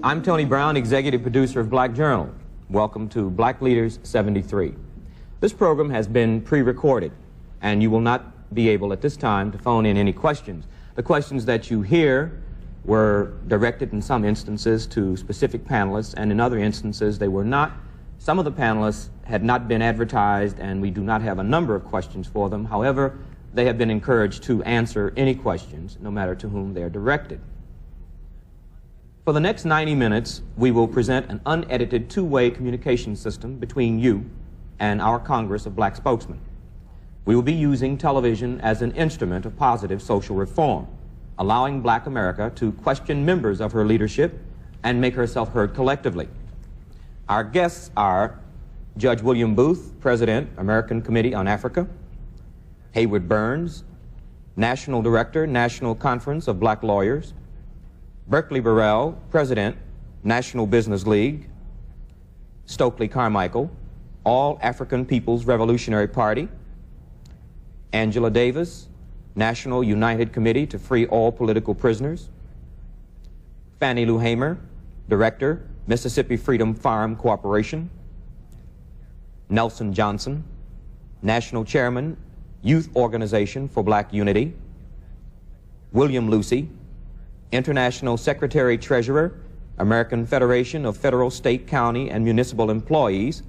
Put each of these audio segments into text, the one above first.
I'm Tony Brown, executive producer of Black Journal. Welcome to Black Leaders 73. This program has been pre-recorded, and you will not be able at this time to phone in any questions. The questions that you hear were directed in some instances to specific panelists, and in other instances they were not. Some of the panelists had not been advertised, and we do not have a number of questions for them. However, they have been encouraged to answer any questions, no matter to whom they are directed. For the next 90 minutes, we will present an unedited two-way communication system between you and our Congress of Black Spokesmen. We will be using television as an instrument of positive social reform, allowing Black America to question members of her leadership and make herself heard collectively. Our guests are Judge William Booth, President, American Committee on Africa; Hayward Burns, National Director, National Conference of Black Lawyers; Berkeley Burrell, President, National Business League; Stokely Carmichael, All African People's Revolutionary Party; Angela Davis, National United Committee to Free All Political Prisoners; Fannie Lou Hamer, Director, Mississippi Freedom Farm Corporation; Nelson Johnson, National Chairman, Youth Organization for Black Unity; William Lucy, International Secretary-Treasurer, American Federation of Federal, State, County, and Municipal Employees,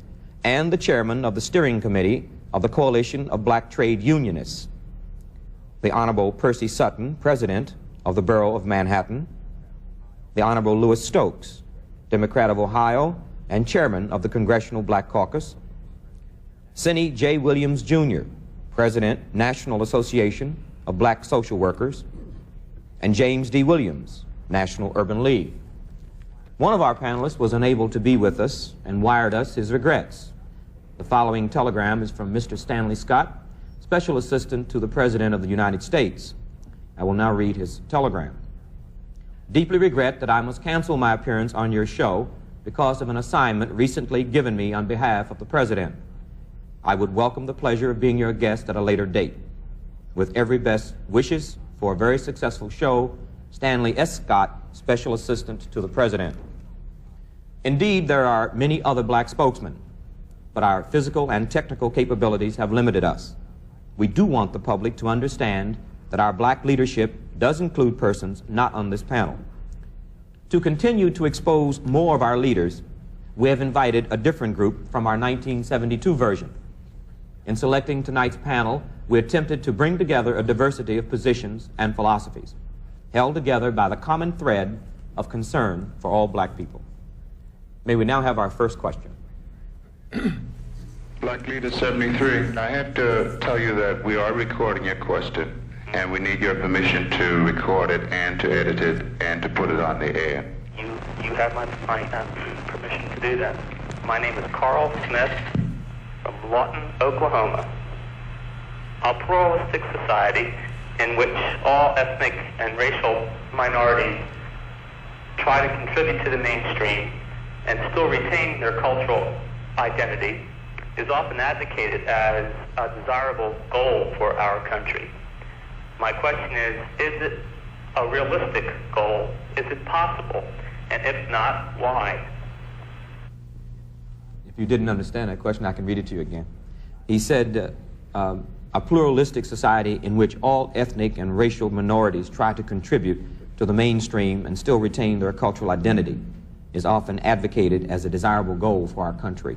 and the Chairman of the Steering Committee of the Coalition of Black Trade Unionists; the Honorable Percy Sutton, President of the Borough of Manhattan; the Honorable Louis Stokes, Democrat of Ohio and Chairman of the Congressional Black Caucus; Sidney J. Williams, Jr., President, National Association of Black Social Workers; and James D. Williams, National Urban League. One of our panelists was unable to be with us and wired us his regrets. The following telegram is from Mr. Stanley Scott, Special Assistant to the President of the United States. I will now read his telegram. Deeply regret that I must cancel my appearance on your show because of an assignment recently given me on behalf of the President. I would welcome the pleasure of being your guest at a later date. With every best wishes for a very successful show, Stanley S. Scott, Special Assistant to the President. Indeed, there are many other black spokesmen, but our physical and technical capabilities have limited us. We do want the public to understand that our black leadership does include persons not on this panel. To continue to expose more of our leaders, we have invited a different group from our 1972 version. In selecting tonight's panel, we attempted to bring together a diversity of positions and philosophies, held together by the common thread of concern for all black people. May we now have our first question. Black Leader 73, I have to tell you that we are recording your question, and we need your permission to record it and to edit it and to put it on the air. You have my permission to do that. My name is Carl Smith from Lawton, Oklahoma. A pluralistic society in which all ethnic and racial minorities try to contribute to the mainstream and still retain their cultural identity is often advocated as a desirable goal for our country. My question is it a realistic goal? Is it possible? And if not, why? If you didn't understand that question, I can read it to you again. He said, a pluralistic society in which all ethnic and racial minorities try to contribute to the mainstream and still retain their cultural identity is often advocated as a desirable goal for our country.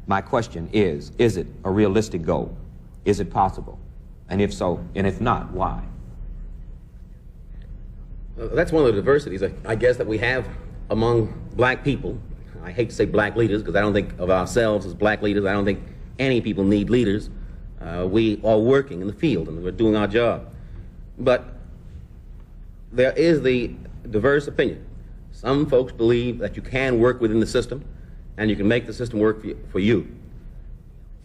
My question is it a realistic goal? Is it possible? And if so, and if not, why? That's one of the diversities, I guess, that we have among black people. I hate to say black leaders because I don't think of ourselves as black leaders. I don't think any people need leaders. We are working in the field and we're doing our job. But there is the diverse opinion. Some folks believe that you can work within the system and you can make the system work for you.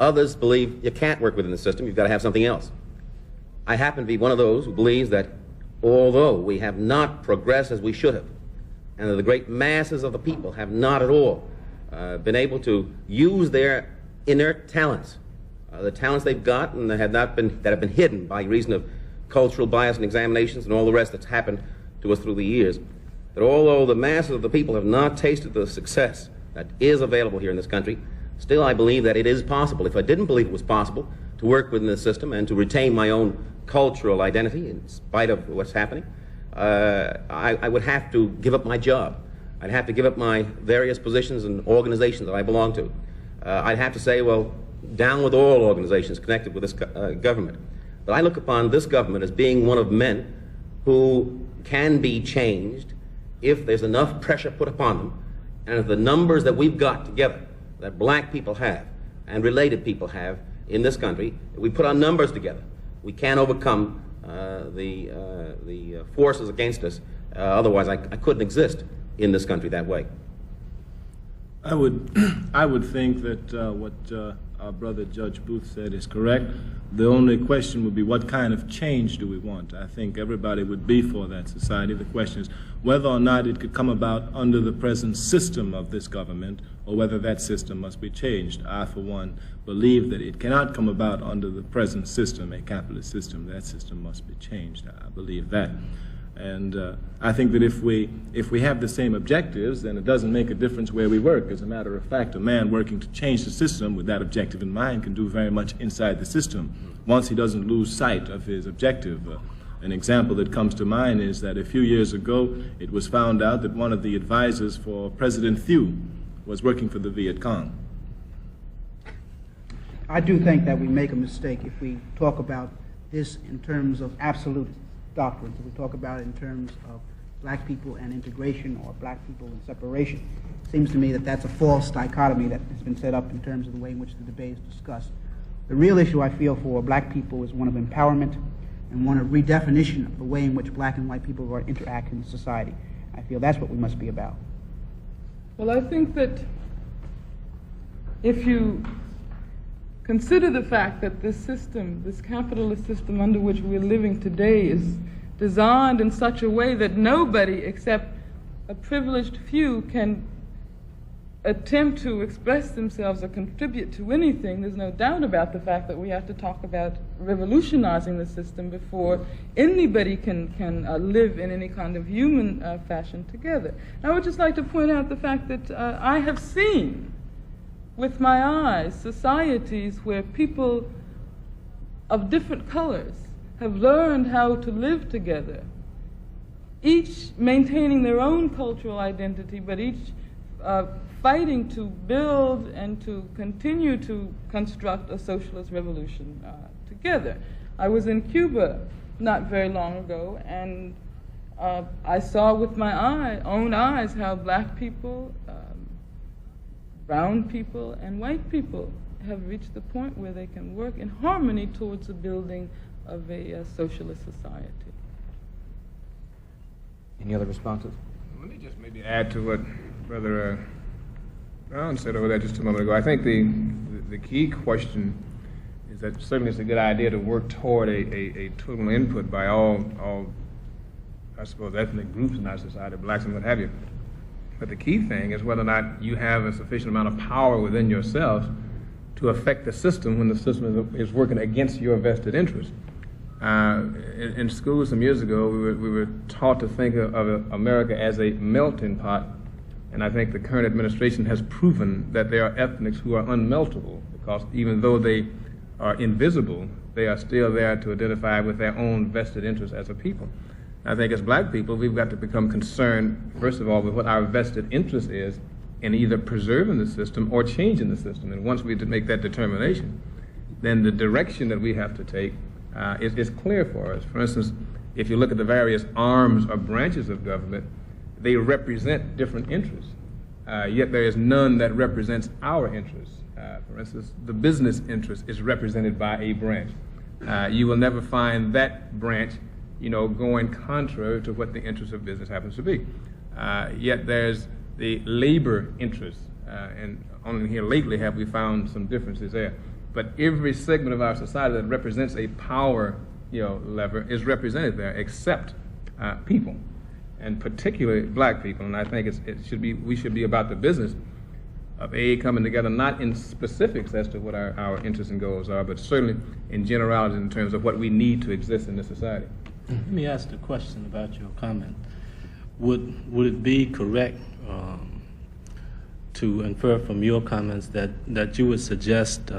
Others believe you can't work within the system, you've got to have something else. I happen to be one of those who believes that although we have not progressed as we should have, and that the great masses of the people have not at all been able to use their inert talents, the talents they've got and that have been hidden by reason of cultural bias and examinations and all the rest that's happened to us through the years, that although the masses of the people have not tasted the success that is available here in this country, still I believe that it is possible. If I didn't believe it was possible to work within the system and to retain my own cultural identity in spite of what's happening, I would have to give up my job. I'd have to give up my various positions and organizations that I belong to. I'd have to say, well, down with all organizations connected with this government. But I look upon this government as being one of men who can be changed if there's enough pressure put upon them, and if the numbers that we've got together, that black people have and related people have in this country, if we put our numbers together, we can overcome the forces against us. Otherwise, I couldn't exist in this country that way. I would think that what our brother Judge Booth said is correct. The only question would be, what kind of change do we want? I think everybody would be for that society. The question is whether or not it could come about under the present system of this government, or whether that system must be changed. I, for one, believe that it cannot come about under the present system, a capitalist system. That system must be changed. I believe that. And I think that if we have the same objectives, then it doesn't make a difference where we work. As a matter of fact, a man working to change the system with that objective in mind can do very much inside the system, once he doesn't lose sight of his objective. An example that comes to mind is that a few years ago, it was found out that one of the advisors for President Thieu was working for the Viet Cong. I do think that we make a mistake if we talk about this in terms of absolute doctrines. If we talk about it in terms of black people and integration, or black people and separation. It seems to me that that's a false dichotomy that has been set up in terms of the way in which the debate is discussed. The real issue I feel for black people is one of empowerment and one of redefinition of the way in which black and white people are interacting in society. I feel that's what we must be about. Well, I think that if you consider the fact that this system, this capitalist system under which we're living today, is designed in such a way that nobody except a privileged few can attempt to express themselves or contribute to anything, there's no doubt about the fact that we have to talk about revolutionizing the system before anybody can live in any kind of human fashion together. I would just like to point out the fact that I have seen with my eyes societies where people of different colors have learned how to live together, each maintaining their own cultural identity, but each fighting to build and to continue to construct a socialist revolution together. I was in Cuba not very long ago, and I saw with my own eyes how black people, brown people, and white people have reached the point where they can work in harmony towards the building of a socialist society. Any other responses? Let me just maybe add to what Brother Brown said over there just a moment ago. I think the key question is that certainly it's a good idea to work toward a total input by all, I suppose, ethnic groups in our society, blacks and what have you. But the key thing is whether or not you have a sufficient amount of power within yourself to affect the system when the system is working against your vested interest. In school some years ago, we were taught to think of America as a melting pot, and I think the current administration has proven that there are ethnics who are unmeltable, because even though they are invisible, they are still there to identify with their own vested interests as a people. I think as black people, we've got to become concerned, first of all, with what our vested interest is in either preserving the system or changing the system. And once we make that determination, then the direction that we have to take is clear for us. For instance, if you look at the various arms or branches of government, they represent different interests, yet there is none that represents our interests. For instance, the business interest is represented by a branch. You will never find that branch going contrary to what the interest of business happens to be. Yet there's the labor interest, and only here lately have we found some differences there. But every segment of our society that represents a power lever is represented there, except people, and particularly black people. And I think we should be about the business of coming together, not in specifics as to what our interests and goals are, but certainly in generalities in terms of what we need to exist in this society. Let me ask a question about your comment. Would it be correct to infer from your comments that you would suggest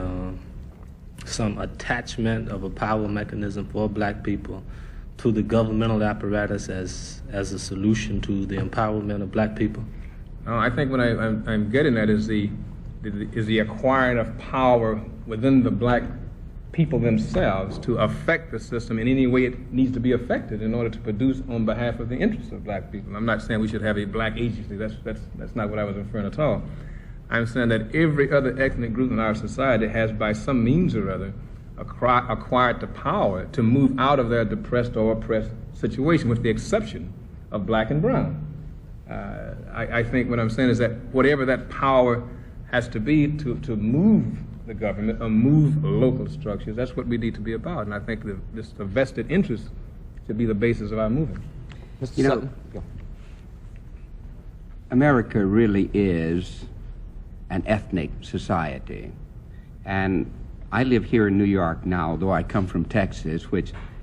some attachment of a power mechanism for black people to the governmental apparatus as a solution to the empowerment of black people? No, I think what I'm getting at is the acquiring of power within the black people themselves to affect the system in any way it needs to be affected in order to produce on behalf of the interests of black people. I'm not saying we should have a black agency. That's not what I was referring at all. I'm saying that every other ethnic group in our society has, by some means or other, acquired the power to move out of their depressed or oppressed situation, with the exception of black and brown. I think what I'm saying is that whatever that power has to be to move the government or move local structures, that's what we need to be about. And I think the vested interest should be the basis of our movement. You know, America really is an ethnic society. And I live here in New York now, though I come from Texas,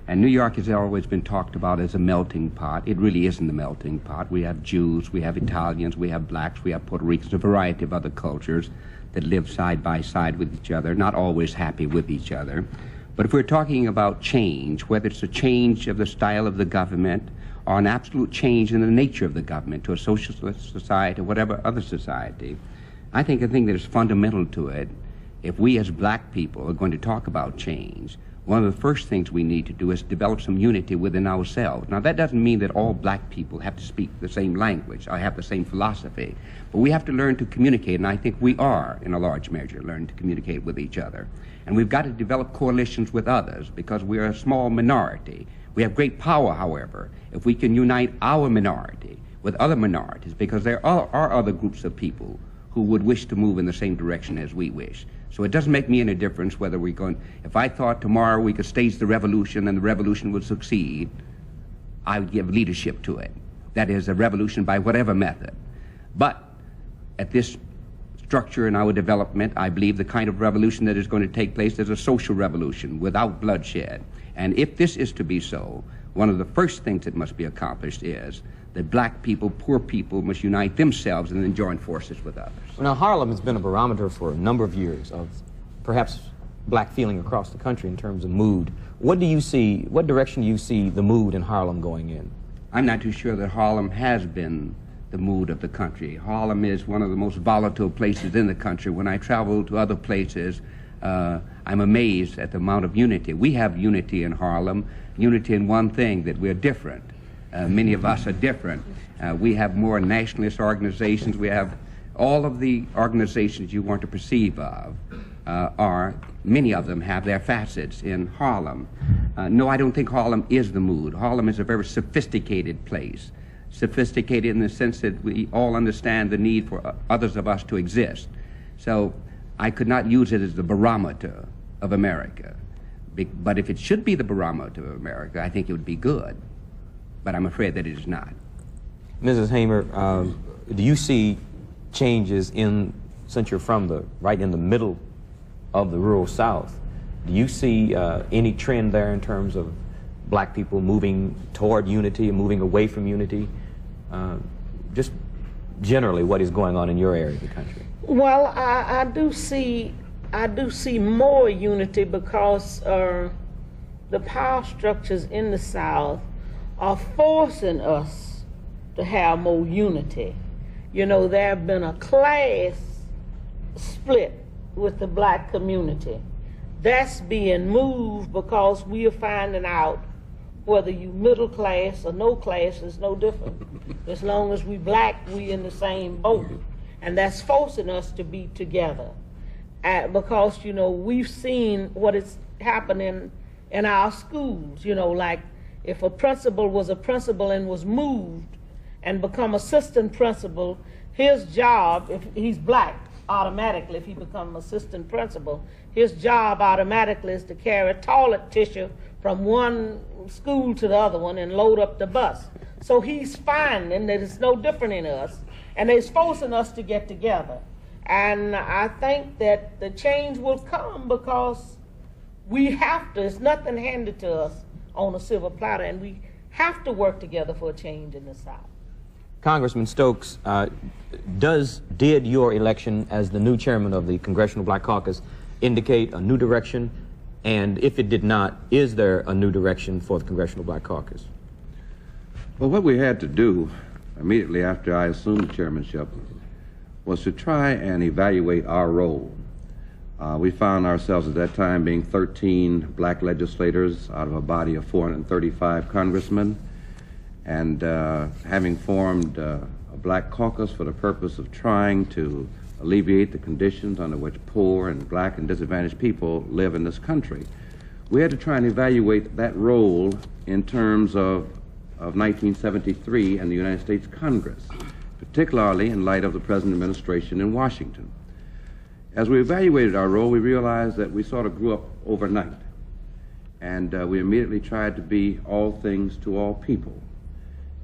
and New York has always been talked about as a melting pot. It really isn't a melting pot. We have Jews, we have Italians, we have blacks, we have Puerto Ricans, a variety of other cultures that live side by side with each other, not always happy with each other. But if we're talking about change, whether it's a change of the style of the government or an absolute change in the nature of the government to a socialist society or whatever other society, I think the thing that is fundamental to it, if we as black people are going to talk about change, one of the first things we need to do is develop some unity within ourselves. Now, that doesn't mean that all black people have to speak the same language or have the same philosophy, but we have to learn to communicate, and I think we are, in a large measure, learning to communicate with each other. And we've got to develop coalitions with others because we're a small minority. We have great power, however, if we can unite our minority with other minorities, because there are other groups of people who would wish to move in the same direction as we wish. So it doesn't make me any difference whether we're going, if I thought tomorrow we could stage the revolution and the revolution would succeed, I would give leadership to it. That is, a revolution by whatever method. But at this structure in our development, I believe the kind of revolution that is going to take place is a social revolution without bloodshed. And if this is to be so, one of the first things that must be accomplished is that black people, poor people, must unite themselves and then join forces with others. Well, now, Harlem has been a barometer for a number of years of perhaps black feeling across the country in terms of mood. What direction do you see the mood in Harlem going in? I'm not too sure that Harlem has been the mood of the country. Harlem is one of the most volatile places in the country. When I travel to other places, I'm amazed at the amount of unity. We have unity in Harlem, unity in one thing, that we're different. Many of us are different. We have more nationalist organizations. We have all of the organizations you want to perceive of many of them have their facets in Harlem. No, I don't think Harlem is the mood. Harlem is a very sophisticated place. Sophisticated in the sense that we all understand the need for others of us to exist. So I could not use it as the barometer of America. But if it should be the barometer of America, I think it would be good. But I'm afraid that it is not. Mrs. Hamer, do you see changes since you're from right in the middle of the rural South, do you see any trend there in terms of black people moving toward unity and moving away from unity? Just generally, what is going on in your area of the country? Well, I do see more unity because the power structures in the South are forcing us to have more unity. You know, there have been a class split with the black community. That's being moved because we are finding out whether you middle class or no class is no different. As long as we black, we in the same boat. And that's forcing us to be together. Because, you know, we've seen what is happening in our schools. You know, like if a principal was a principal and was moved and become assistant principal, his job, if he's black, automatically, if he becomes assistant principal, his job automatically is to carry toilet tissue from one school to the other one and load up the bus. So he's finding that it's no different in us, and it's forcing us to get together. And I think that the change will come because we have to. It's nothing handed to us on a silver platter, and we have to work together for a change in the South. Congressman Stokes, did your election as the new chairman of the Congressional Black Caucus indicate a new direction? And if it did not, is there a new direction for the Congressional Black Caucus? Well, what we had to do immediately after I assumed the chairmanship was to try and evaluate our role. We found ourselves at that time being 13 black legislators out of a body of 435 congressmen, and having formed a black caucus for the purpose of trying to alleviate the conditions under which poor and black and disadvantaged people live in this country. We had to try and evaluate that role in terms of 1973 and the United States Congress, particularly in light of the present administration in Washington. As we evaluated our role, we realized that we sort of grew up overnight, and we immediately tried to be all things to all people.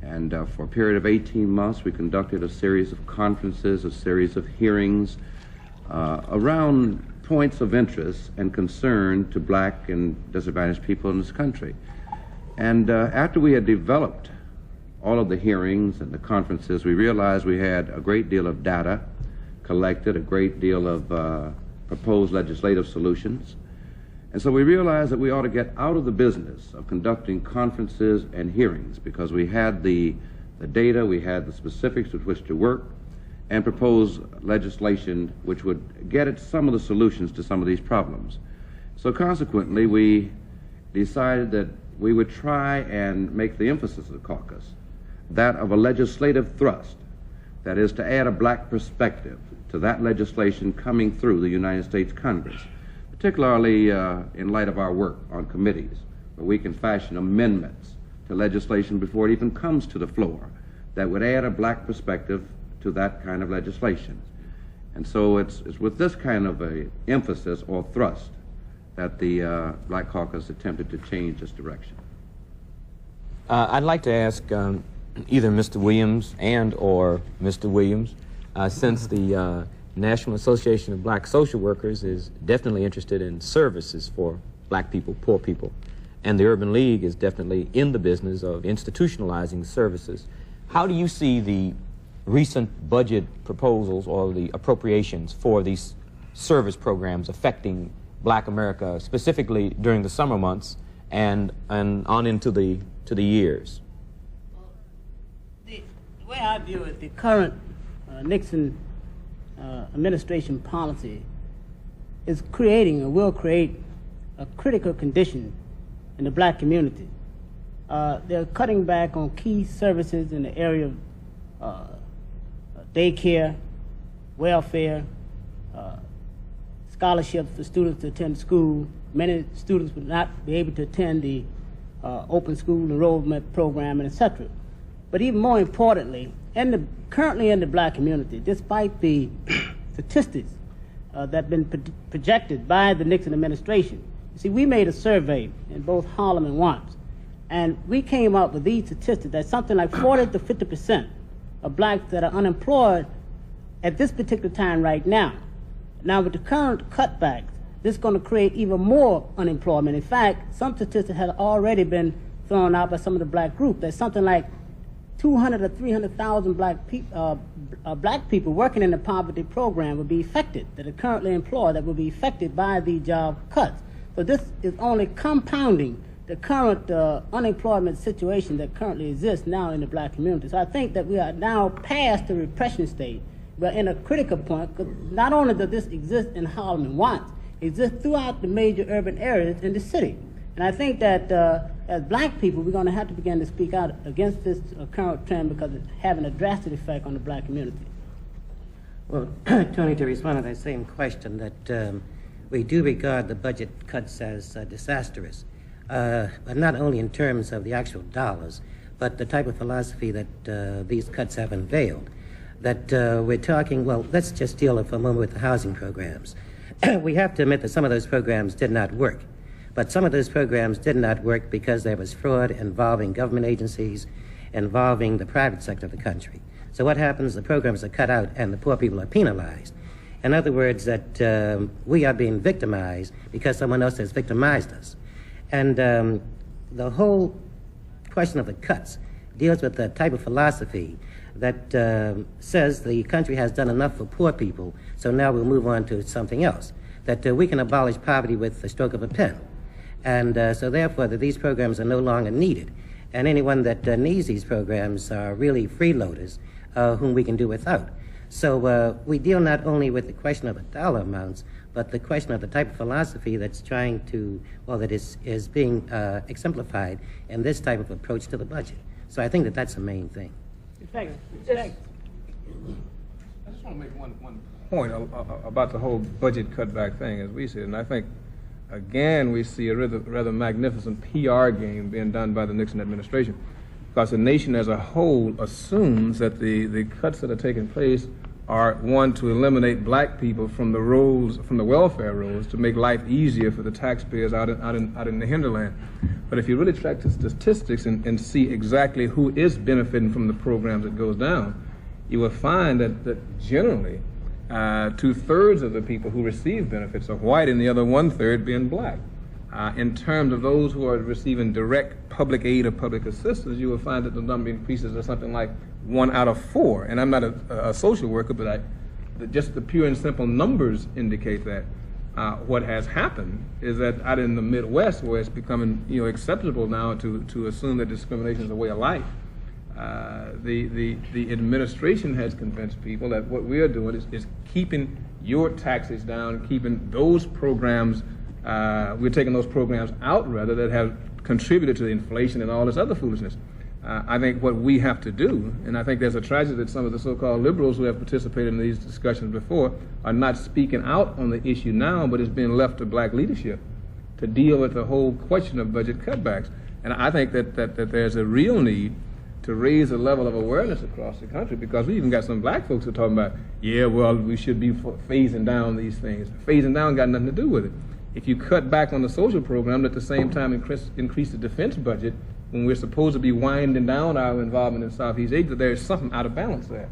And for a period of 18 months, we conducted a series of conferences, a series of hearings around points of interest and concern to black and disadvantaged people in this country. And after we had developed all of the hearings and the conferences, we realized we had a great deal of data collected, a great deal of proposed legislative solutions. And so we realized that we ought to get out of the business of conducting conferences and hearings, because we had the data, we had the specifics with which to work, and propose legislation which would get at some of the solutions to some of these problems. So consequently, we decided that we would try and make the emphasis of the caucus that of a legislative thrust, that is, to add a black perspective to that legislation coming through the United States Congress, particularly in light of our work on committees, where we can fashion amendments to legislation before it even comes to the floor that would add a black perspective to that kind of legislation. And so it's with this kind of a emphasis or thrust that the Black Caucus attempted to change its direction. I'd like to ask either Mr. Williams and or Mr. Williams, since the National Association of Black Social Workers is definitely interested in services for black people, poor people, and the Urban League is definitely in the business of institutionalizing services. How do you see the recent budget proposals or the appropriations for these service programs affecting black America, specifically during the summer months and on into the years? The way I view it, the current Nixon administration policy is creating or will create a critical condition in the black community. They're cutting back on key services in the area of daycare, welfare, scholarships for students to attend school. Many students would not be able to attend the open school enrollment program, and etc. But even more importantly, currently in the black community, despite the statistics that have been projected by the Nixon administration, you see, we made a survey in both Harlem and Watts, and we came up with these statistics that something like 40 to 50% of blacks that are unemployed at this particular time right now. Now, with the current cutbacks, this is going to create even more unemployment. In fact, some statistics have already been thrown out by some of the black groups. There's something like 200 or 300,000 black people working in the poverty program will be affected, that are currently employed, that will be affected by the job cuts. So this is only compounding the current unemployment situation that currently exists now in the black community. So I think that we are now past the repression stage. We're in a critical point, because not only does this exist in Harlem and Watts, it exists throughout the major urban areas in the city. And I think that as black people, we're going to have to begin to speak out against this current trend, because it's having a drastic effect on the black community. Well, Tony, to respond to that same question, that we do regard the budget cuts as disastrous, but not only in terms of the actual dollars, but the type of philosophy that these cuts have unveiled. that we're talking, well, let's just deal for a moment with the housing programs. We have to admit that some of those programs did not work. But some of those programs did not work because there was fraud involving government agencies, involving the private sector of the country. So what happens? The programs are cut out and the poor people are penalized. In other words, that we are being victimized because someone else has victimized us. And the whole question of the cuts deals with the type of philosophy that says the country has done enough for poor people, so now we'll move on to something else, that we can abolish poverty with the stroke of a pen. And so therefore that these programs are no longer needed. And anyone that needs these programs are really freeloaders whom we can do without. So we deal not only with the question of the dollar amounts, but the question of the type of philosophy that's trying to, well, that is being exemplified in this type of approach to the budget. So I think that that's the main thing. I just want to make one point about the whole budget cutback thing, as we see it. And I think, again, we see a rather magnificent PR game being done by the Nixon administration, because the nation as a whole assumes that the cuts that are taking place are, one, to eliminate black people from the rolls, from the welfare rolls, to make life easier for the taxpayers out in the hinterland. But if you really track the statistics and see exactly who is benefiting from the programs that goes down, you will find that generally 2/3 of the people who receive benefits are white and the other 1/3 being black. In terms of those who are receiving direct public aid or public assistance, you will find that the number increases to something like 1 out of 4. And I'm not a social worker, but just the pure and simple numbers indicate that. What has happened is that out in the Midwest, where it's becoming acceptable now to assume that discrimination is a way of life, the administration has convinced people that what we are doing is keeping your taxes down, keeping those programs. We're taking those programs out, rather, that have contributed to the inflation and all this other foolishness. I think what we have to do, and I think there's a tragedy that some of the so-called liberals who have participated in these discussions before are not speaking out on the issue now, but it's being left to black leadership to deal with the whole question of budget cutbacks. And I think that there's a real need to raise the level of awareness across the country, because we even got some black folks who are talking about, yeah, well, we should be phasing down these things. Phasing down got nothing to do with it. If you cut back on the social program, at the same time increase the defense budget, when we're supposed to be winding down our involvement in Southeast Asia, there's something out of balance there.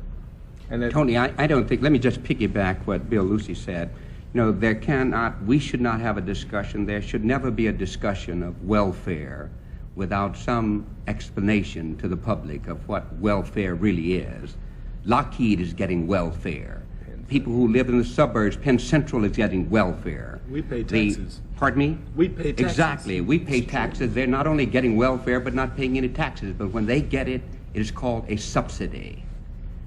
And Tony, I don't think, let me just piggyback what Bill Lucy said. We should not have a discussion, there should never be a discussion of welfare without some explanation to the public of what welfare really is. Lockheed is getting welfare. People who live in the suburbs, Penn Central is getting welfare. We pay taxes. Pardon me? We pay taxes. Exactly. We pay taxes. They're not only getting welfare, but not paying any taxes. But when they get it, it is called a subsidy.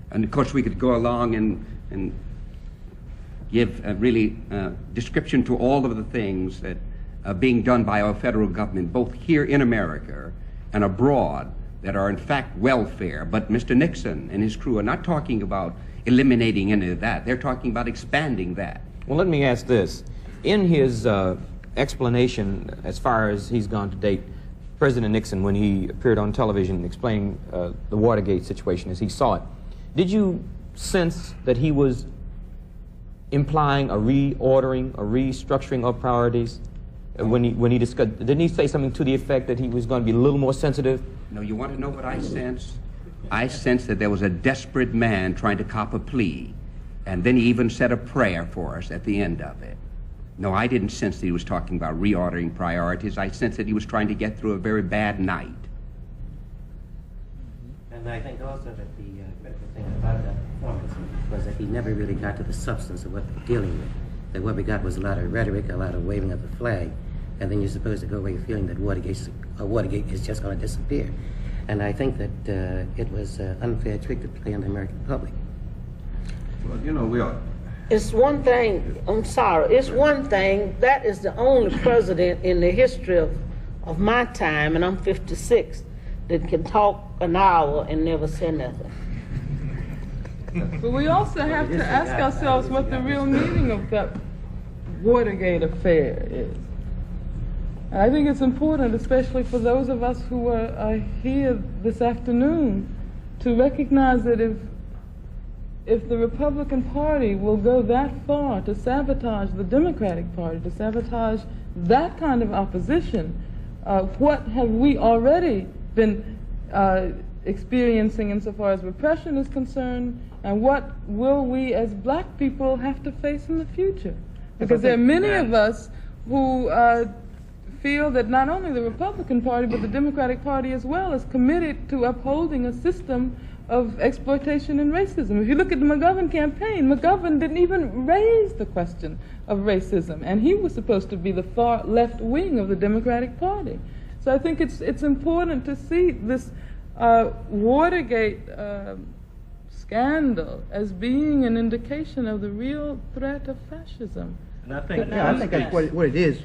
And of course, we could go along and give a really description to all of the things that are being done by our federal government, both here in America and abroad, that are in fact welfare. But Mr. Nixon and his crew are not talking about eliminating any of that. They're talking about expanding that. Well, let me ask this. In his explanation, as far as he's gone to date, President Nixon, when he appeared on television explaining the Watergate situation as he saw it, did you sense that he was implying a reordering, a restructuring of priorities? When he discussed, didn't he say something to the effect that he was going to be a little more sensitive? No, you want to know what I sensed? I sensed that there was a desperate man trying to cop a plea, and then he even said a prayer for us at the end of it. No, I didn't sense that he was talking about reordering priorities. I sensed that he was trying to get through a very bad night. And I think also that the critical thing about that performance was that he never really got to the substance of what they're dealing with. That what we got was a lot of rhetoric, a lot of waving of the flag, and then you're supposed to go away feeling that Watergate is just going to disappear. And I think that it was an unfair trick to play on the American public. Well, we are. It's one thing, I'm sorry, it's one thing, that is the only president in the history of my time, and I'm 56, that can talk an hour and never say nothing. But we also have to ask ourselves what the real meaning of that Watergate affair is. I think it's important, especially for those of us who are here this afternoon, to recognize that if if the Republican Party will go that far to sabotage the Democratic Party, to sabotage that kind of opposition, what have we already been experiencing insofar as repression is concerned, and what will we as black people have to face in the future? Because there are many of us who feel that not only the Republican Party, but the Democratic Party as well is committed to upholding a system of exploitation and racism. If you look at the McGovern campaign, McGovern didn't even raise the question of racism, and he was supposed to be the far left wing of the Democratic Party. So I think it's important to see this Watergate scandal as being an indication of the real threat of fascism. And I think that's what it is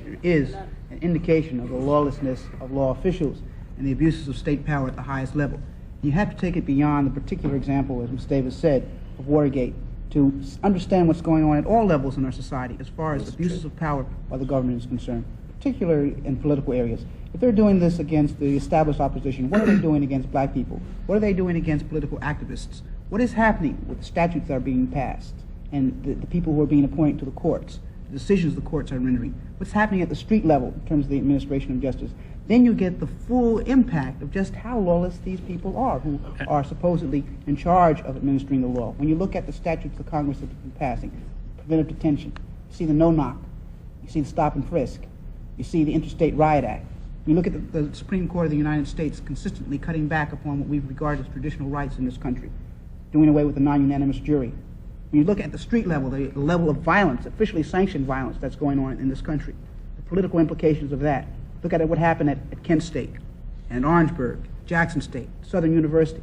an indication of the lawlessness of law officials and the abuses of state power at the highest level. You have to take it beyond the particular example, as Ms. Davis said, of Watergate, to understand what's going on at all levels in our society as far as abuses of power by the government is concerned, particularly in political areas. If they're doing this against the established opposition, what are they doing against black people? What are they doing against political activists? What is happening with the statutes that are being passed and the people who are being appointed to the courts, the decisions the courts are rendering? What's happening at the street level in terms of the administration of justice? Then you get the full impact of just how lawless these people are, who are supposedly in charge of administering the law. When you look at the statutes the Congress has been passing, preventive detention, you see the no-knock, you see the stop and frisk, you see the Interstate Riot Act. You look at the Supreme Court of the United States consistently cutting back upon what we regard as traditional rights in this country, doing away with the non-unanimous jury. When you look at the street level, the level of violence, officially sanctioned violence that's going on in this country, the political implications of that. Look at what happened at Kent State, and Orangeburg, Jackson State, Southern University,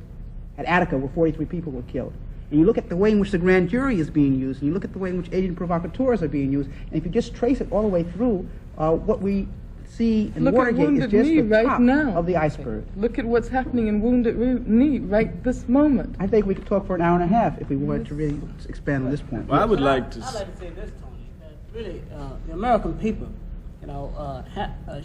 at Attica, where 43 people were killed. And you look at the way in which the grand jury is being used, and you look at the way in which agent provocateurs are being used, and if you just trace it all the way through, what we see in Watergate is just the top of the iceberg. Look at what's happening in Wounded Knee right this moment. I think we could talk for an hour and a half if we wanted to really expand on this point. Well, I would like to... I'd like to say this, Tony, that really the American people,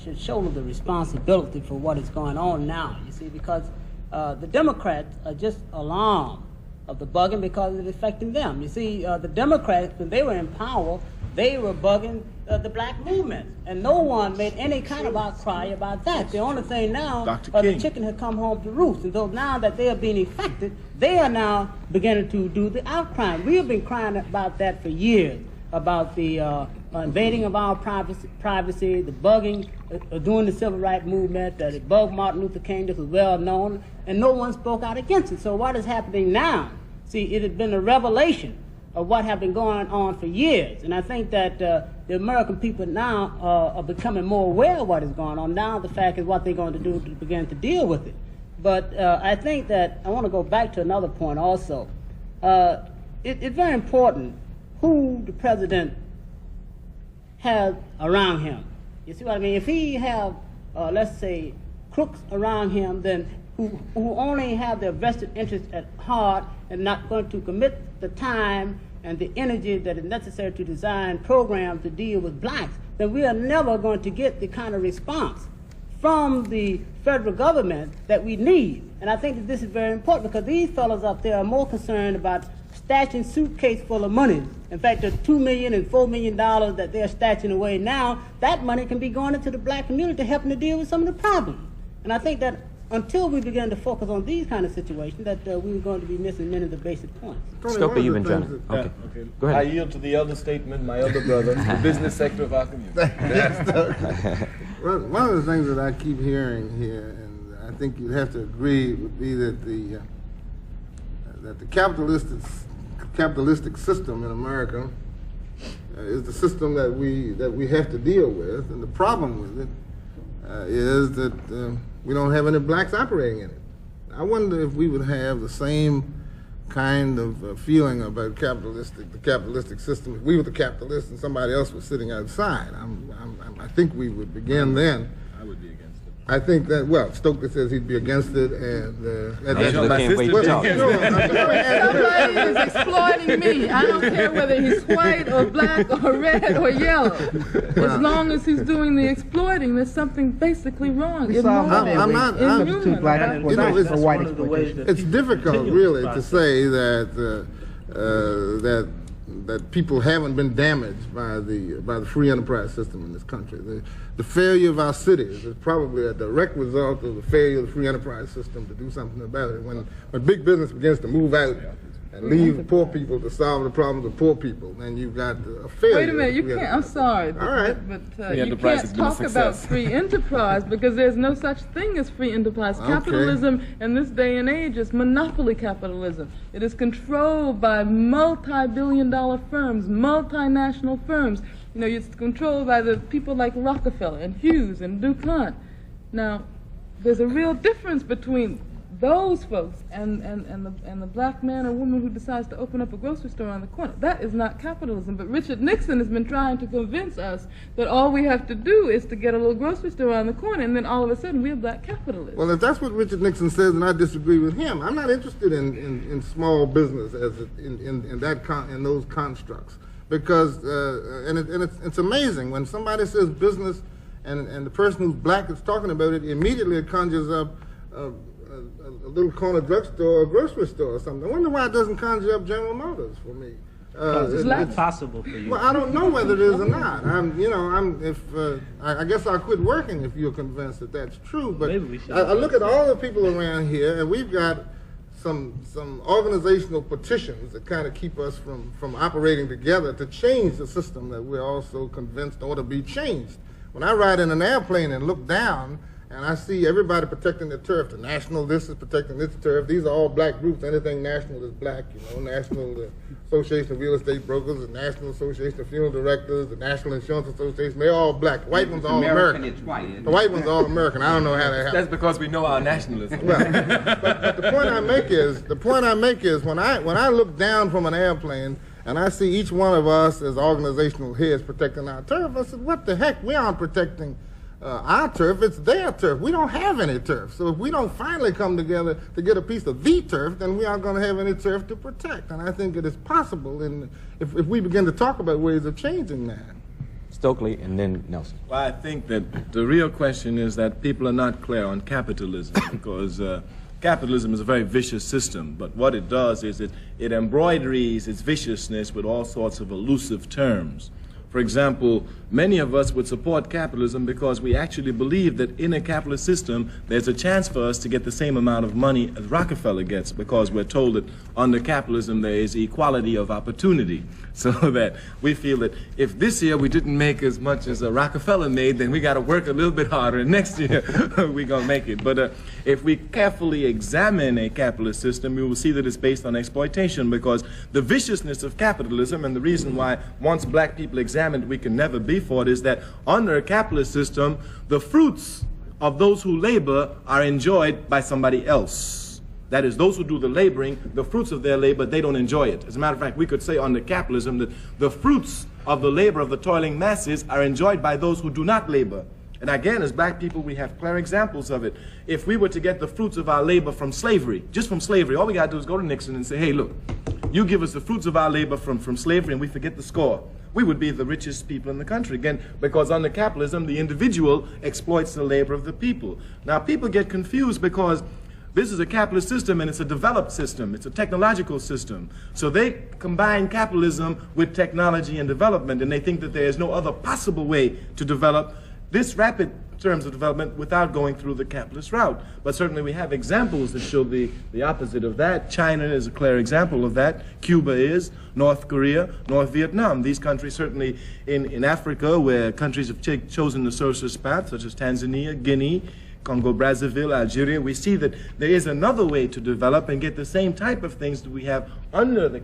should shoulder the responsibility for what is going on now, you see, because the Democrats are just alarmed of the bugging because it's affecting them. You see, the Democrats, when they were in power, they were bugging the black movement, and no one made any kind of outcry about that. The only thing now, the chicken had come home to roost, and though now that they are being affected, they are now beginning to do the outcry. We have been crying about that for years, about the invading of our privacy, the bugging during the civil rights movement, that it bugged Martin Luther King. This was well known, and no one spoke out against it. So what is happening now? See, it has been a revelation of what have been going on for years, and I think that the American people now are becoming more aware of what is going on. Now the fact is what they're going to do to begin to deal with it. But I think that I want to go back to another point also. It's very important who the president has around him. You see what I mean? If he have, let's say, crooks around him, then who only have their vested interest at heart and not going to commit the time and the energy that is necessary to design programs to deal with blacks, then we are never going to get the kind of response from the federal government that we need. And I think that this is very important because these fellows up there are more concerned about stashing suitcase full of money. In fact, the $2 million and $4 million that they're stashing away now, that money can be going into the black community helping to deal with some of the problems. And I think that until we begin to focus on these kind of situations, that we're going to be missing many of the basic points. Stoker, you've been trying to... Okay. Go ahead. I yield to the elder statement, my elder brother, the business sector of our community. Well, one of the things that I keep hearing here, and I think you'd have to agree, would be that the capitalistic system in America is the system that we have to deal with, and the problem with it is that we don't have any blacks operating in it. I wonder if we would have the same kind of feeling about the capitalistic system if we were the capitalists and somebody else was sitting outside. I think we would begin then. I would be against it. I think that, well, Stoker says he'd be against it, and Somebody is exploiting me. I don't care whether he's white or black or red or yellow. As long as he's doing the exploiting, there's something basically wrong. It's difficult really to say that that people haven't been damaged by the free enterprise system in this country. The failure of our cities is probably a direct result of the failure of the free enterprise system to do something about it. When big business begins to move out and leave the poor people to solve the problems of poor people, then you've got a failure. Wait a minute, you can't, I'm sorry, all right. but you can't talk about free enterprise because there's no such thing as free enterprise. Okay. Capitalism in this day and age is monopoly capitalism. It is controlled by multi-billion-dollar firms, multinational firms. You know, it's controlled by the people like Rockefeller and Hughes and DuPont. Now, there's a real difference between those folks and the black man or woman who decides to open up a grocery store on the corner. That is not capitalism. But Richard Nixon has been trying to convince us that all we have to do is to get a little grocery store on the corner, and then all of a sudden we're black capitalists. Well, if that's what Richard Nixon says, and I disagree with him, I'm not interested in small business as in those constructs, because it's amazing when somebody says business, and the person who's black is talking about it, immediately it conjures up a little corner drugstore or grocery store or something. I wonder why it doesn't conjure up General Motors for me. It's not possible for you. Well, I don't know whether it is or not. I guess I'll quit working if you're convinced that that's true. But I look at all the people around here, and we've got some organizational petitions that kind of keep us from operating together to change the system that we're also convinced ought to be changed. When I ride in an airplane and look down, and I see everybody protecting their turf. The National, this is protecting this turf. These are all black groups. Anything national is black, you know. National Association of Real Estate Brokers, the National Association of Funeral Directors, the National Insurance Association, they're all black. The white ones are all American. It's white. The white ones are all American. I don't know how that happens. That's because we know our nationalism. Well, but the point I make is when I look down from an airplane and I see each one of us as organizational heads protecting our turf, I said, what the heck? We aren't protecting our turf, it's their turf. We don't have any turf. So if we don't finally come together to get a piece of the turf, then we aren't going to have any turf to protect. And I think it is possible if we begin to talk about ways of changing that. Stokely and then Nelson. Well, I think that the real question is that people are not clear on capitalism because capitalism is a very vicious system, but what it does is it embroideries its viciousness with all sorts of elusive terms. For example, many of us would support capitalism because we actually believe that in a capitalist system, there's a chance for us to get the same amount of money as Rockefeller gets, because we're told that under capitalism there is equality of opportunity. So that we feel that if this year we didn't make as much as Rockefeller made, then we got to work a little bit harder, and next year we're going to make it. But if we carefully examine a capitalist system, we will see that it's based on exploitation, because the viciousness of capitalism, and the reason why once black people examined we can never be for it, is that under a capitalist system, the fruits of those who labor are enjoyed by somebody else. That is, those who do the laboring, the fruits of their labor, they don't enjoy it. As a matter of fact, we could say under capitalism that the fruits of the labor of the toiling masses are enjoyed by those who do not labor. And again, as black people, we have clear examples of it. If we were to get the fruits of our labor from slavery, just from slavery, all we got to do is go to Nixon and say, hey, look, you give us the fruits of our labor from slavery and we forget the score. We would be the richest people in the country, again, because under capitalism, the individual exploits the labor of the people. Now, people get confused because this is a capitalist system and it's a developed system. It's a technological system. So they combine capitalism with technology and development, and they think that there is no other possible way to develop this rapid terms of development without going through the capitalist route. But certainly we have examples that show the opposite of that. China is a clear example of that. Cuba is, North Korea, North Vietnam. These countries certainly in Africa, where countries have chosen the socialist path, such as Tanzania, Guinea, Congo, Brazzaville, Algeria, we see that there is another way to develop and get the same type of things that we have under the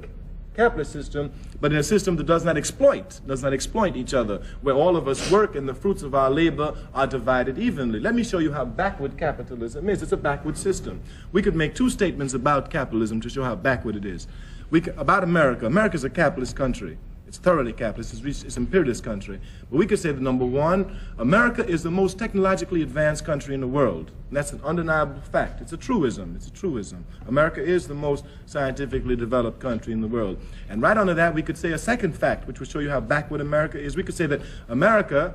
capitalist system, but in a system that does not exploit each other, where all of us work and the fruits of our labor are divided evenly. Let me show you how backward capitalism is. It's a backward system. We could make two statements about capitalism to show how backward it is. About America. America's a capitalist country. It's thoroughly capitalist. It's an imperialist country. But we could say that, number one, America is the most technologically advanced country in the world. And that's an undeniable fact. It's a truism. It's a truism. America is the most scientifically developed country in the world. And right under that, we could say a second fact, which will show you how backward America is. We could say that America,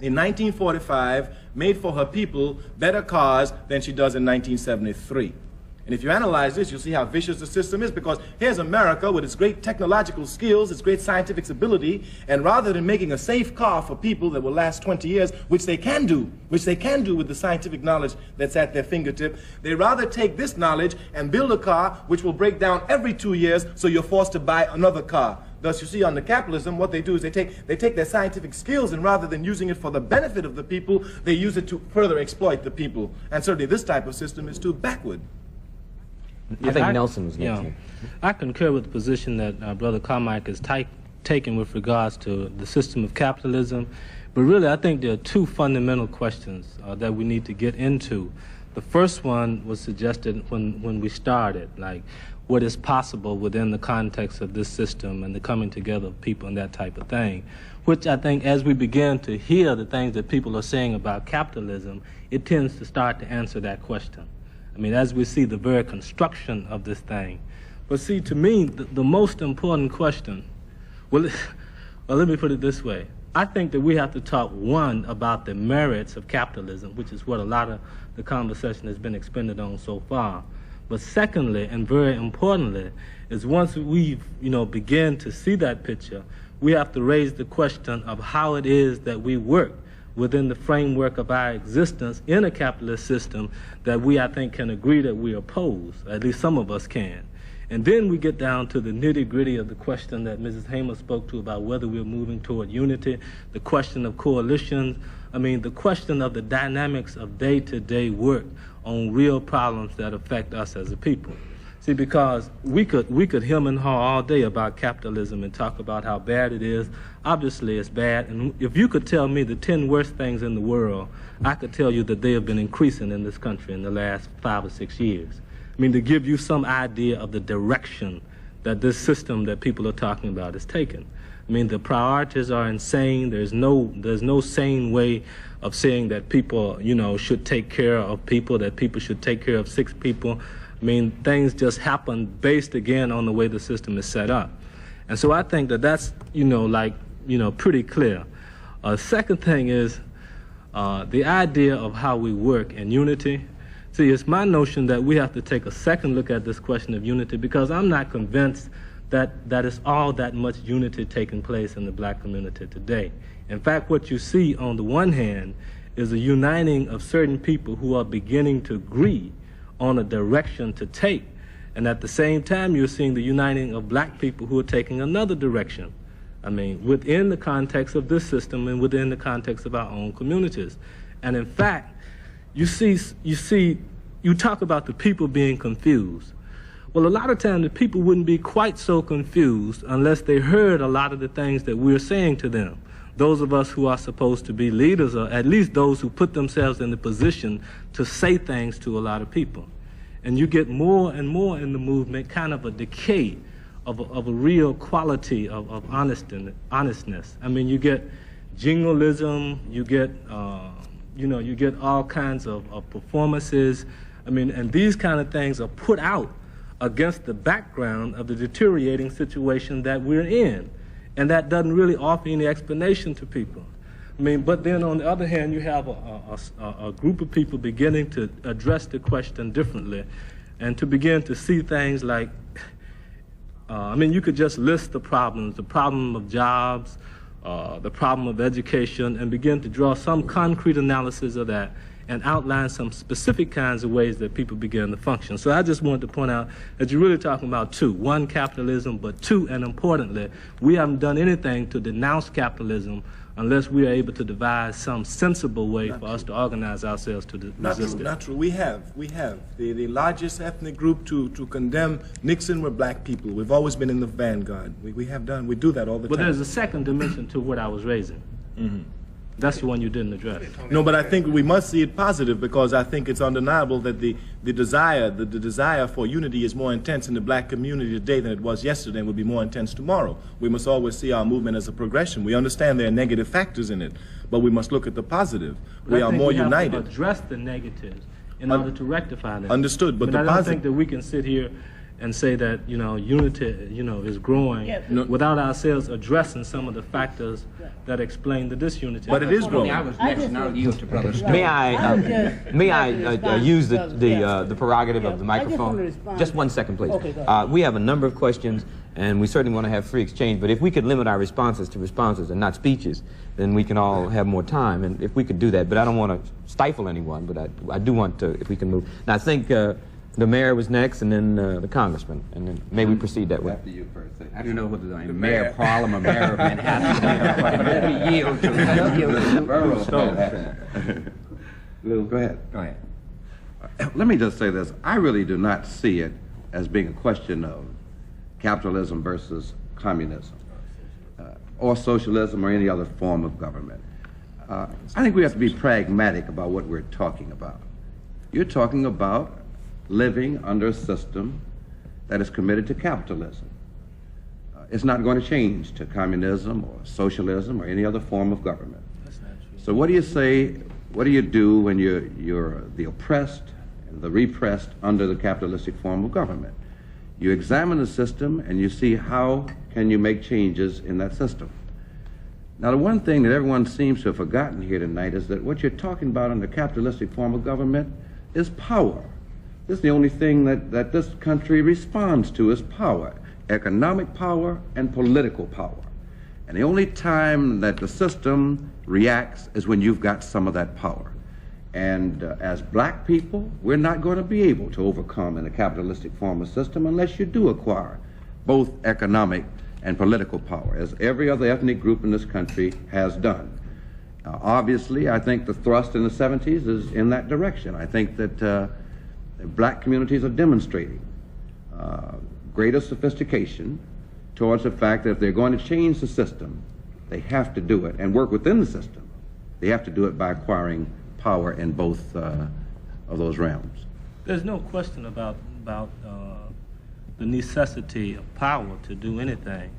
in 1945, made for her people better cars than she does in 1973. And if you analyze this, you'll see how vicious the system is, because here's America with its great technological skills, its great scientific ability, and rather than making a safe car for people that will last 20 years, which they can do with the scientific knowledge that's at their fingertip, they rather take this knowledge and build a car which will break down every 2 years, so you're forced to buy another car. Thus, you see, under capitalism, what they do is they take their scientific skills, and rather than using it for the benefit of the people, they use it to further exploit the people. And certainly this type of system is too backward. I think Nelson was next. I concur with the position that Brother Carmike has taken with regards to the system of capitalism. But really, I think there are two fundamental questions that we need to get into. The first one was suggested when we started, like what is possible within the context of this system and the coming together of people and that type of thing, which I think as we begin to hear the things that people are saying about capitalism, it tends to start to answer that question. I mean, as we see the very construction of this thing. But see, to me, the most important question, well, let me put it this way. I think that we have to talk, one, about the merits of capitalism, which is what a lot of the conversation has been expended on so far. But secondly, and very importantly, is once we begin to see that picture, we have to raise the question of how it is that we work within the framework of our existence in a capitalist system that we, I think, can agree that we oppose, at least some of us can. And then we get down to the nitty-gritty of the question that Mrs. Hamer spoke to about whether we're moving toward unity, the question of coalitions, I mean, the question of the dynamics of day-to-day work on real problems that affect us as a people. See, because we could hem and haw all day about capitalism and talk about how bad it is. Obviously, it's bad. And if you could tell me the 10 worst things in the world, I could tell you that they have been increasing in this country in the last 5 or 6 years. I mean, to give you some idea of the direction that this system that people are talking about is taking. I mean, the priorities are insane. There's no sane way of saying that people, should take care of people, that people should take care of 6 people. I mean, things just happen based, again, on the way the system is set up. And so I think that that's, pretty clear. Second thing is the idea of how we work in unity. See, it's my notion that we have to take a second look at this question of unity, because I'm not convinced that it's all that much unity taking place in the black community today. In fact, what you see on the one hand is a uniting of certain people who are beginning to agree on a direction to take. And at the same time, you're seeing the uniting of black people who are taking another direction. I mean, within the context of this system and within the context of our own communities. And in fact, you talk about the people being confused. Well, a lot of times the people wouldn't be quite so confused unless they heard a lot of the things that we're saying to them. Those of us who are supposed to be leaders, or at least those who put themselves in the position to say things to a lot of people. And you get more and more in the movement kind of a decay of a real quality of honestness. I mean, you get jingoism, you get all kinds of performances. I mean, and these kind of things are put out against the background of the deteriorating situation that we're in. And that doesn't really offer any explanation to people. I mean, but then on the other hand, you have a group of people beginning to address the question differently and to begin to see things like, you could just list the problems, the problem of jobs, the problem of education, and begin to draw some concrete analysis of that and outline some specific kinds of ways that people begin to function. So I just wanted to point out that you're really talking about 2. 1, capitalism, but 2, and importantly, we haven't done anything to denounce capitalism unless we are able to devise some sensible way for us to organize ourselves to resist it. Not true. We have. The largest ethnic group to condemn Nixon were black people. We've always been in the vanguard. We do that all the time. But there's a second dimension to what I was raising. Mm-hmm. That's the one you didn't address. No, but I think we must see it positive, because I think it's undeniable that the desire for unity is more intense in the black community today than it was yesterday, and will be more intense tomorrow. We must always see our movement as a progression. We understand there are negative factors in it, but we must look at the positive. We are more united. I think we have to address the negatives in order to rectify them. Understood, but the I don't positive. think that we can sit here and say that, unity, is growing without ourselves addressing some of the factors that explain the disunity. But it is growing. I was next, and I'll yield to Brother Stone. May I use the prerogative of the microphone? Just 1 second, please. Okay, we have a number of questions, and we certainly want to have free exchange, but if we could limit our responses to responses and not speeches, then we can all have more time, and if we could do that. But I don't want to stifle anyone, but I do want to, if we can move. Now, I think the mayor was next, and then the congressman, and then may we proceed that way. After you first. I don't know whether I'm mayor of Harlem or mayor of Manhattan, but let me yield to the borough. Lou, go ahead. Go ahead. Let me just say this. I really do not see it as being a question of capitalism versus communism, or socialism or any other form of government. I think we have to be pragmatic about what we're talking about. You're talking about living under a system that is committed to capitalism. It's not going to change to communism or socialism or any other form of government. So what do you say, what do you do when you're the oppressed and the repressed under the capitalistic form of government? You examine the system and you see how can you make changes in that system. Now, the one thing that everyone seems to have forgotten here tonight is that what you're talking about in the capitalistic form of government is power. This is the only thing that this country responds to is power, economic power and political power. And the only time that the system reacts is when you've got some of that power. And as black people, we're not going to be able to overcome in a capitalistic form of system unless you do acquire both economic and political power, as every other ethnic group in this country has done. Obviously, I think the thrust in the 70s is in that direction. I think that black communities are demonstrating greater sophistication towards the fact that if they're going to change the system, they have to do it and work within the system. They have to do it by acquiring power in both of those realms. There's no question about the necessity of power to do anything.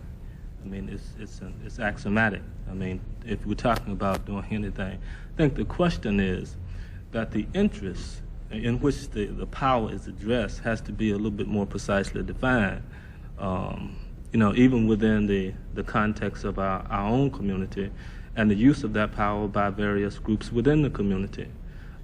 I mean, it's axiomatic. I mean, if we're talking about doing anything, I think the question is that the interest in which the power is addressed has to be a little bit more precisely defined. Even within the context of our own community and the use of that power by various groups within the community.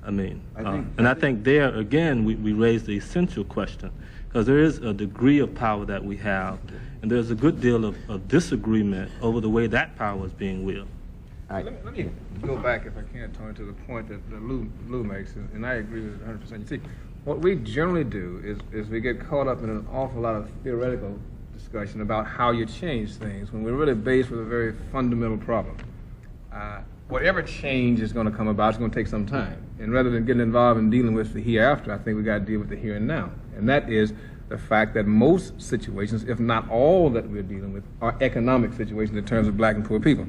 I think there, again, we raise the essential question, because there is a degree of power that we have, and there's a good deal of disagreement over the way that power is being wielded. Let me go back, if I can, Tony, to the point that Lou makes, and I agree with it 100%. You see, what we generally do is we get caught up in an awful lot of theoretical discussion about how you change things when we're really faced with a very fundamental problem. Whatever change is going to come about, it's going to take some time. And rather than getting involved in dealing with the hereafter, I think we've got to deal with the here and now. And that is the fact that most situations, if not all that we're dealing with, are economic situations in terms of black and poor people.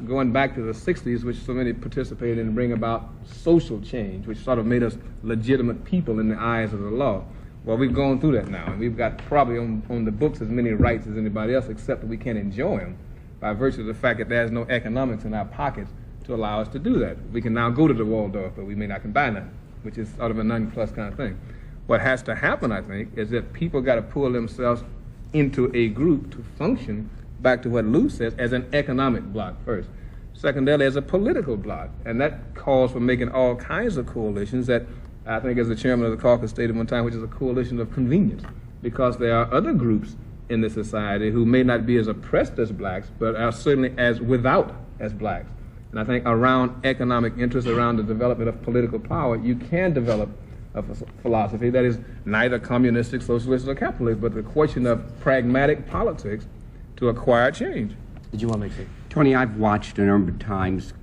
Going back to the 60s, which so many participated in, bring about social change, which sort of made us legitimate people in the eyes of the law. Well, we've gone through that now, and we've got probably on the books as many rights as anybody else, except that we can't enjoy them by virtue of the fact that there's no economics in our pockets to allow us to do that. We can now go to the Waldorf, but we may not can buy nothing, which is sort of a none-plus kind of thing. What has to happen, I think, is that people got to pull themselves into a group to function, back to what Lou says, as an economic bloc first. Secondarily, as a political bloc. And that calls for making all kinds of coalitions that I think, as the chairman of the caucus stated one time, which is a coalition of convenience. Because there are other groups in the society who may not be as oppressed as blacks, but are certainly as without as blacks. And I think around economic interests, around the development of political power, you can develop a philosophy that is neither communistic, socialist, or capitalist, but the question of pragmatic politics to acquire change. Did you want to make it? Tony, I've watched a number of times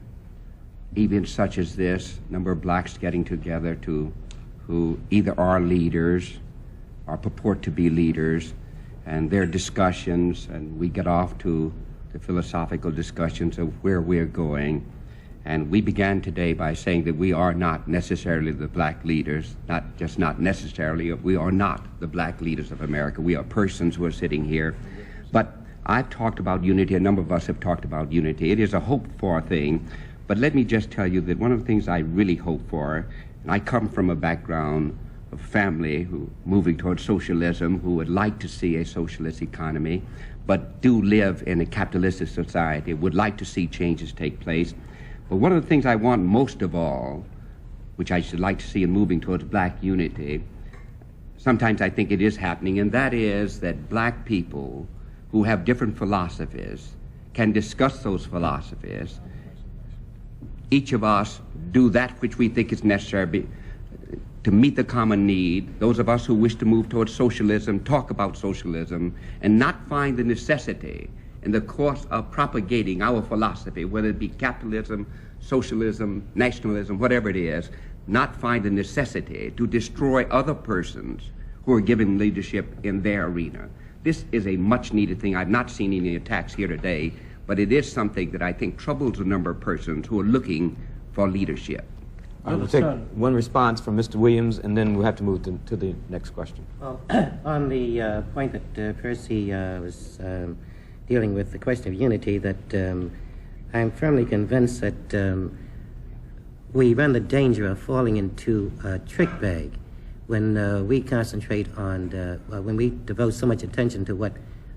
events such as this, a number of blacks getting together who either are leaders or purport to be leaders, and their discussions, and we get off to the philosophical discussions of where we're going. And we began today by saying that we are not necessarily the black leaders, not necessarily, we are not the black leaders of America. We are persons who are sitting here. But I've talked about unity, a number of us have talked about unity. It is a hoped-for thing, but let me just tell you that one of the things I really hope for, and I come from a background of family who moving towards socialism, who would like to see a socialist economy, but do live in a capitalistic society, would like to see changes take place. But one of the things I want most of all, which I should like to see in moving towards black unity, sometimes I think it is happening, and that is that black people who have different philosophies can discuss those philosophies. Each of us do that which we think is necessary to meet the common need. Those of us who wish to move towards socialism talk about socialism and not find the necessity in the course of propagating our philosophy, whether it be capitalism, socialism, nationalism, whatever it is, not find the necessity to destroy other persons who are given leadership in their arena. This is a much needed thing. I've not seen any attacks here today, but it is something that I think troubles a number of persons who are looking for leadership. We'll take one response from Mr. Williams, and then we'll have to move to the next question. Well, on the point that Percy was dealing with, the question of unity, that I'm firmly convinced that we run the danger of falling into a trick bag when we concentrate on, when we devote so much attention to what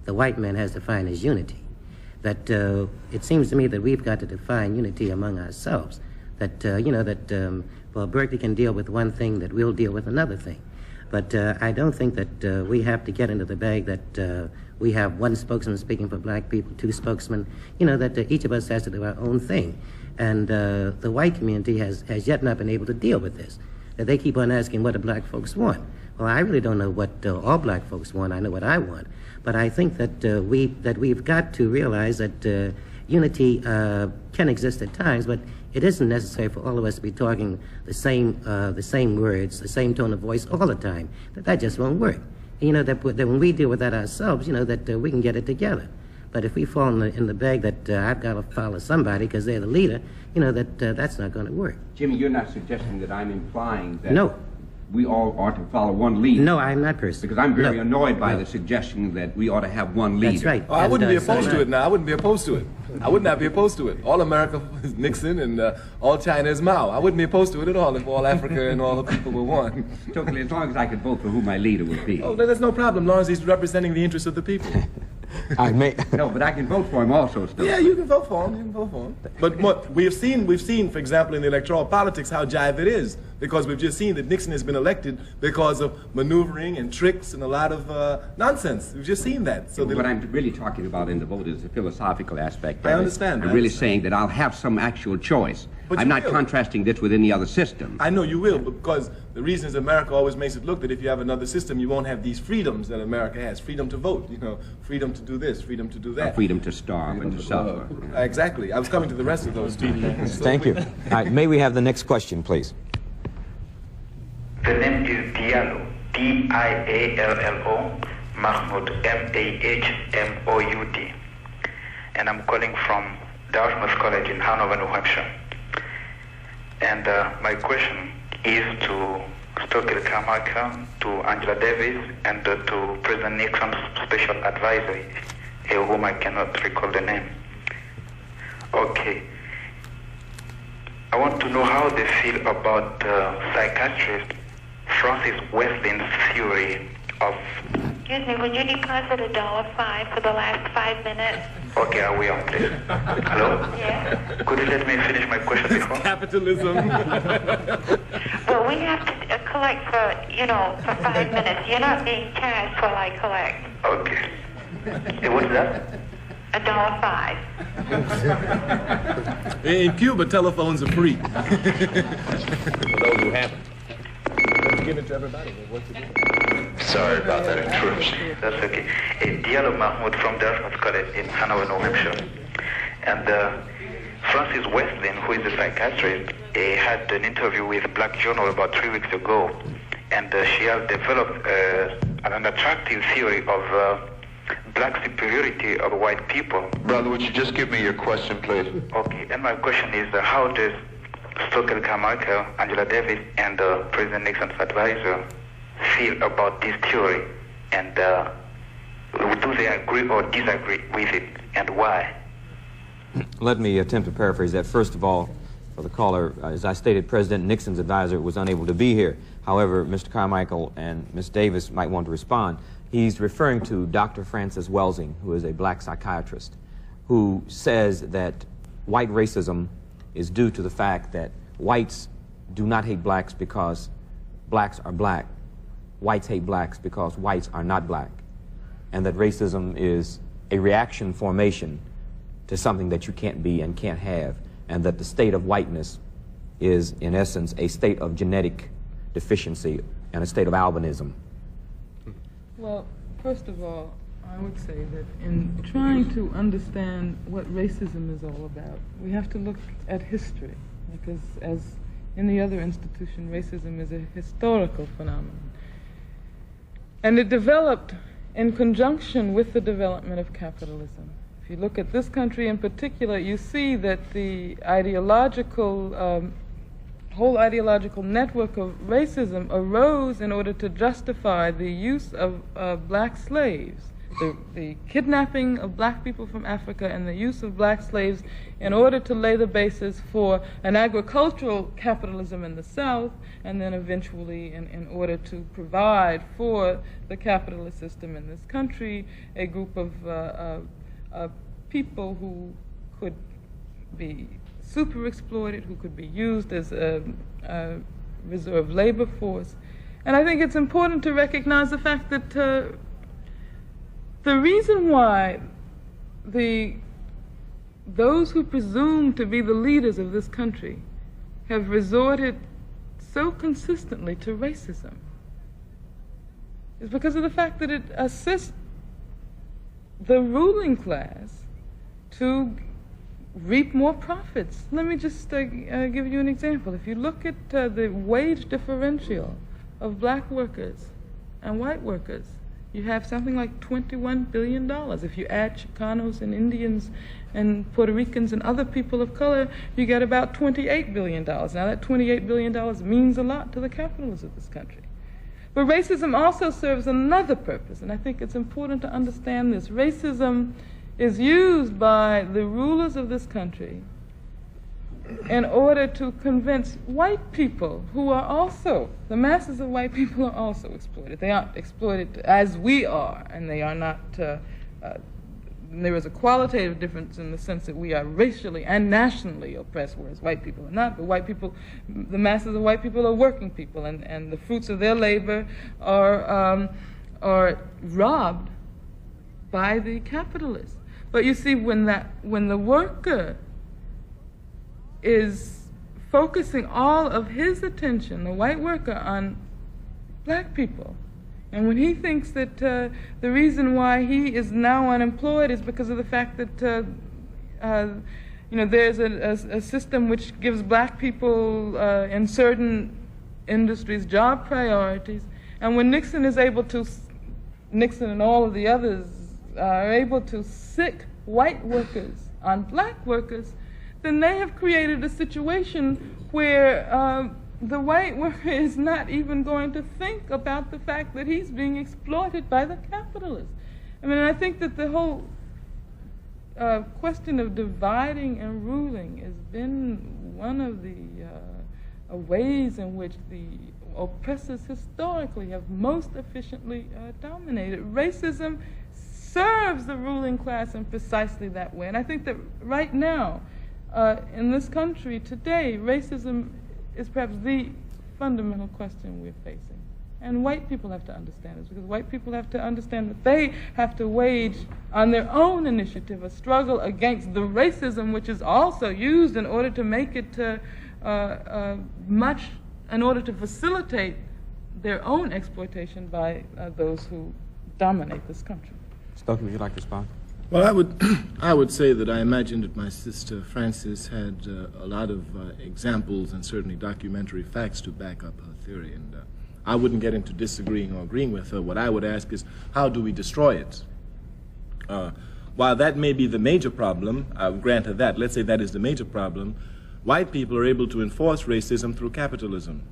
the white man has defined as unity, that it seems to me that we've got to define unity among ourselves. That, well, Berkeley can deal with one thing, that we'll deal with another thing. But I don't think that we have to get into the bag that we have one spokesman speaking for black people, two spokesmen, that each of us has to do our own thing. And the white community has yet not been able to deal with this. That they keep on asking what do black folks want. Well, I really don't know what all black folks want. I know what I want. But I think that, we've got to realize that unity can exist at times, but it isn't necessary for all of us to be talking the same words, the same tone of voice all the time. That just won't work. That when we deal with that ourselves, that we can get it together. But if we fall in the bag that I've got to follow somebody because they're the leader, that's not going to work. Jimmy, you're not suggesting that I'm implying that no. We all ought to follow one leader. No, I'm not personally. Because I'm very annoyed by the suggestion that we ought to have one leader. That's right. Oh, I wouldn't be opposed to it now. I wouldn't be opposed to it. I would not be opposed to it. All America is Nixon and all China is Mao. I wouldn't be opposed to it at all if all Africa and all the people were one. Totally, as long as I could vote for who my leader would be. Oh, there's no problem, as long as he's representing the interests of the people. No, but I can vote for him also still. Yeah, you can vote for him. You can vote for him. But what we've seen, for example, in the electoral politics, how jive it is. Because we've just seen that Nixon has been elected because of maneuvering and tricks and a lot of nonsense. We've just seen that. So what I'm really talking about in the vote is the philosophical aspect. I understand. I'm really saying that I'll have some actual choice. But I'm not contrasting this with any other system. I know you will, because the reason is America always makes it look that if you have another system, you won't have these freedoms that America has. Freedom to vote, freedom to do this, freedom to do that. Freedom to starve and to suffer. Exactly. I was coming to the rest of those two. Thank you. All right, may we have the next question, please? The name is Diallo, D-I-A-L-L-O, Mahmoud, M-A-H-M-O-U-D. And I'm calling from Dartmouth College in Hanover, New Hampshire. And my question is to Stokely Carmichael, to Angela Davis, and to President Nixon's special advisor, whom I cannot recall the name. Okay. I want to know how they feel about psychiatrist Francis Wesleyan's theory of... Excuse me, would you deposit $1.05 for the last 5 minutes? Okay, I will, please. Hello? Yes. Could you let me finish my question before? Capitalism. Well, we have to collect for 5 minutes. You're not being charged while I collect. Okay. Hey, what's that? $1.05. In Cuba, telephones are free. For those who haven't. Let's give it to everybody. What's it doing? Sorry about that interruption. That's okay. Diallo Mahmoud from Dartmouth College in Hanover, New Hampshire. And Francis Wesleyan, who is a psychiatrist, had an interview with Black Journal about 3 weeks ago. And she has developed an attractive theory of black superiority of white people. Brother, would you just give me your question, please? Okay, and my question is, how does Stokely Carmichael, Angela Davis, and President Nixon's advisor feel about this theory? And do they agree or disagree with it, and why? Let me attempt to paraphrase that. First of all, for the caller. As I stated, President Nixon's advisor was unable to be here. However, Mr. Carmichael and Ms. Davis might want to respond. He's referring to Dr. Francis Welsing, who is a black psychiatrist, who says that white racism is due to the fact that whites do not hate blacks because blacks are black. Whites hate blacks because whites are not black. And that racism is a reaction formation to something that you can't be and can't have. And that the state of whiteness is, in essence, a state of genetic deficiency and a state of albinism. Well, first of all, I would say that in trying to understand what racism is all about, we have to look at history, because as in the other institution, racism is a historical phenomenon. And it developed in conjunction with the development of capitalism. If you look at this country in particular, you see that the whole ideological network of racism arose in order to justify the use of black slaves, the kidnapping of black people from Africa and the use of black slaves in order to lay the basis for an agricultural capitalism in the South, and then eventually in order to provide for the capitalist system in this country a group of people who could be super exploited, who could be used as a reserve labor force. And I think it's important to recognize the fact that the reason why those who presume to be the leaders of this country have resorted so consistently to racism is because of the fact that it assists the ruling class to reap more profits. Let me just give you an example. If you look at the wage differential of black workers and white workers, you have something like $21 billion. If you add Chicanos and Indians and Puerto Ricans and other people of color, you get about $28 billion. Now that $28 billion means a lot to the capitalists of this country. But racism also serves another purpose, and I think it's important to understand this. Racism is used by the rulers of this country in order to convince white people who are also, the masses of white people are also exploited. They aren't exploited as we are, and they are not, there is a qualitative difference in the sense that we are racially and nationally oppressed, whereas white people are not. But white people, the masses of white people are working people, and the fruits of their labor are robbed by the capitalists. But you see, when the worker is focusing all of his attention, the white worker, on black people, and when he thinks that the reason why he is now unemployed is because of the fact that there's a system which gives black people in certain industries job priorities, and when Nixon and all of the others are able to sick white workers on black workers, then they have created a situation where the white worker is not even going to think about the fact that he's being exploited by the capitalists. I mean, I think that the whole question of dividing and ruling has been one of the ways in which the oppressors historically have most efficiently dominated. Racism serves the ruling class in precisely that way. And I think that right now, in this country today, racism is perhaps the fundamental question we're facing. And white people have to understand this, because white people have to understand that they have to wage on their own initiative a struggle against the racism which is also used in order to make it in order to facilitate their own exploitation by those who dominate this country. Stokely, would you like to respond? Well, I would say that I imagine that my sister Frances had a lot of examples and certainly documentary facts to back up her theory, and I wouldn't get into disagreeing or agreeing with her. What I would ask is, how do we destroy it? While that may be the major problem, I'll grant her that. Let's say that is the major problem. White people are able to enforce racism through capitalism.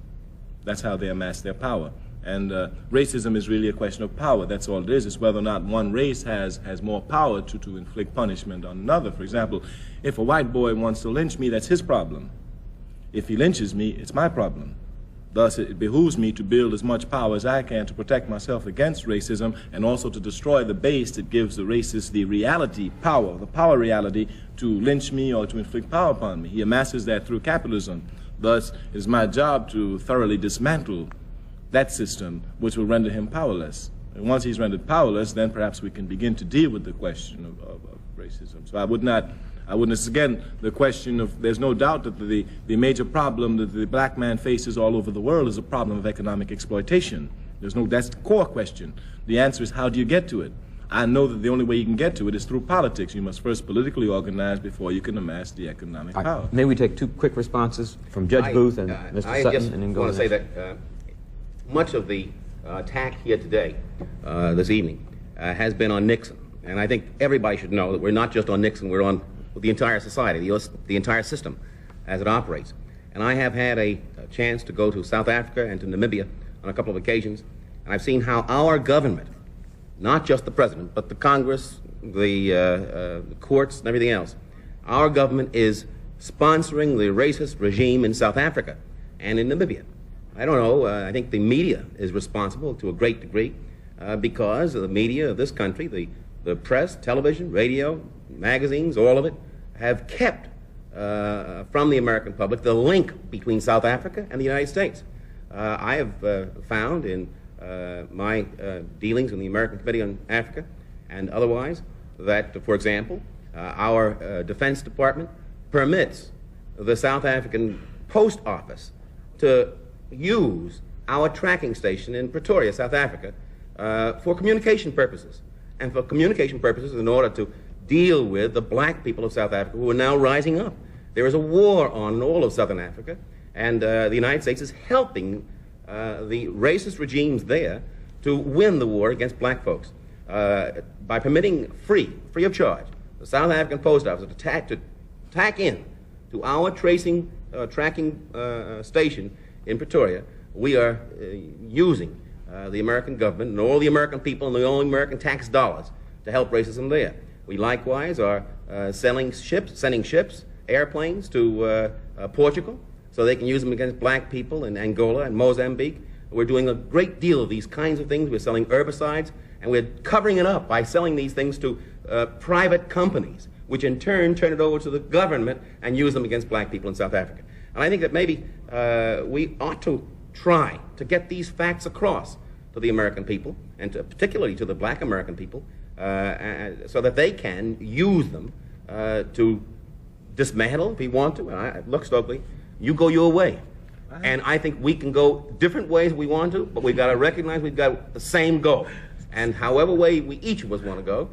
That's how they amass their power. And racism is really a question of power. That's all it is. It's whether or not one race has more power to inflict punishment on another. For example, if a white boy wants to lynch me, that's his problem. If he lynches me, it's my problem. Thus, it behooves me to build as much power as I can to protect myself against racism and also to destroy the base that gives the racist the reality, power, the power reality to lynch me or to inflict power upon me. He amasses that through capitalism. Thus, it is my job to thoroughly dismantle that system, which will render him powerless. And once he's rendered powerless, then perhaps we can begin to deal with the question of racism. So I would not, again, the question of, there's no doubt that the major problem that the black man faces all over the world is a problem of economic exploitation. That's the core question. The answer is, how do you get to it? I know that the only way you can get to it is through politics. You must first politically organize before you can amass the economic power. May we take 2 quick responses from Judge Booth and Mr. Sutton, and then go I just want to say that much of the attack here today, this evening, has been on Nixon. And I think everybody should know that we're not just on Nixon, we're on the entire society, the entire system as it operates. And I have had a chance to go to South Africa and to Namibia on a couple of occasions, and I've seen how our government, not just the president, but the Congress, the courts, and everything else, our government is sponsoring the racist regime in South Africa and in Namibia. I don't know, I think the media is responsible to a great degree because the media of this country, the press, television, radio, magazines, all of it, have kept from the American public the link between South Africa and the United States. I have found in my dealings in the American Committee on Africa and otherwise that, for example, our Defense Department permits the South African Post Office to use our tracking station in Pretoria, South Africa, for communication purposes. And for communication purposes in order to deal with the black people of South Africa who are now rising up. There is a war on in all of Southern Africa, and the United States is helping the racist regimes there to win the war against black folks by permitting free of charge, the South African Post Office to tack in to our tracking station in Pretoria. We are using the American government and all the American people and the all American tax dollars to help racism there. We likewise are sending ships, airplanes to Portugal so they can use them against black people in Angola and Mozambique. We're doing a great deal of these kinds of things. We're selling herbicides, and we're covering it up by selling these things to private companies, which in turn turn it over to the government and use them against black people in South Africa. And I think that maybe we ought to try to get these facts across to the American people, and particularly to the black American people, so that they can use them to dismantle if we want to. Look, Stokely, you go your way. And I think we can go different ways we want to, but we've got to recognize we've got the same goal. And however way each of us want to go,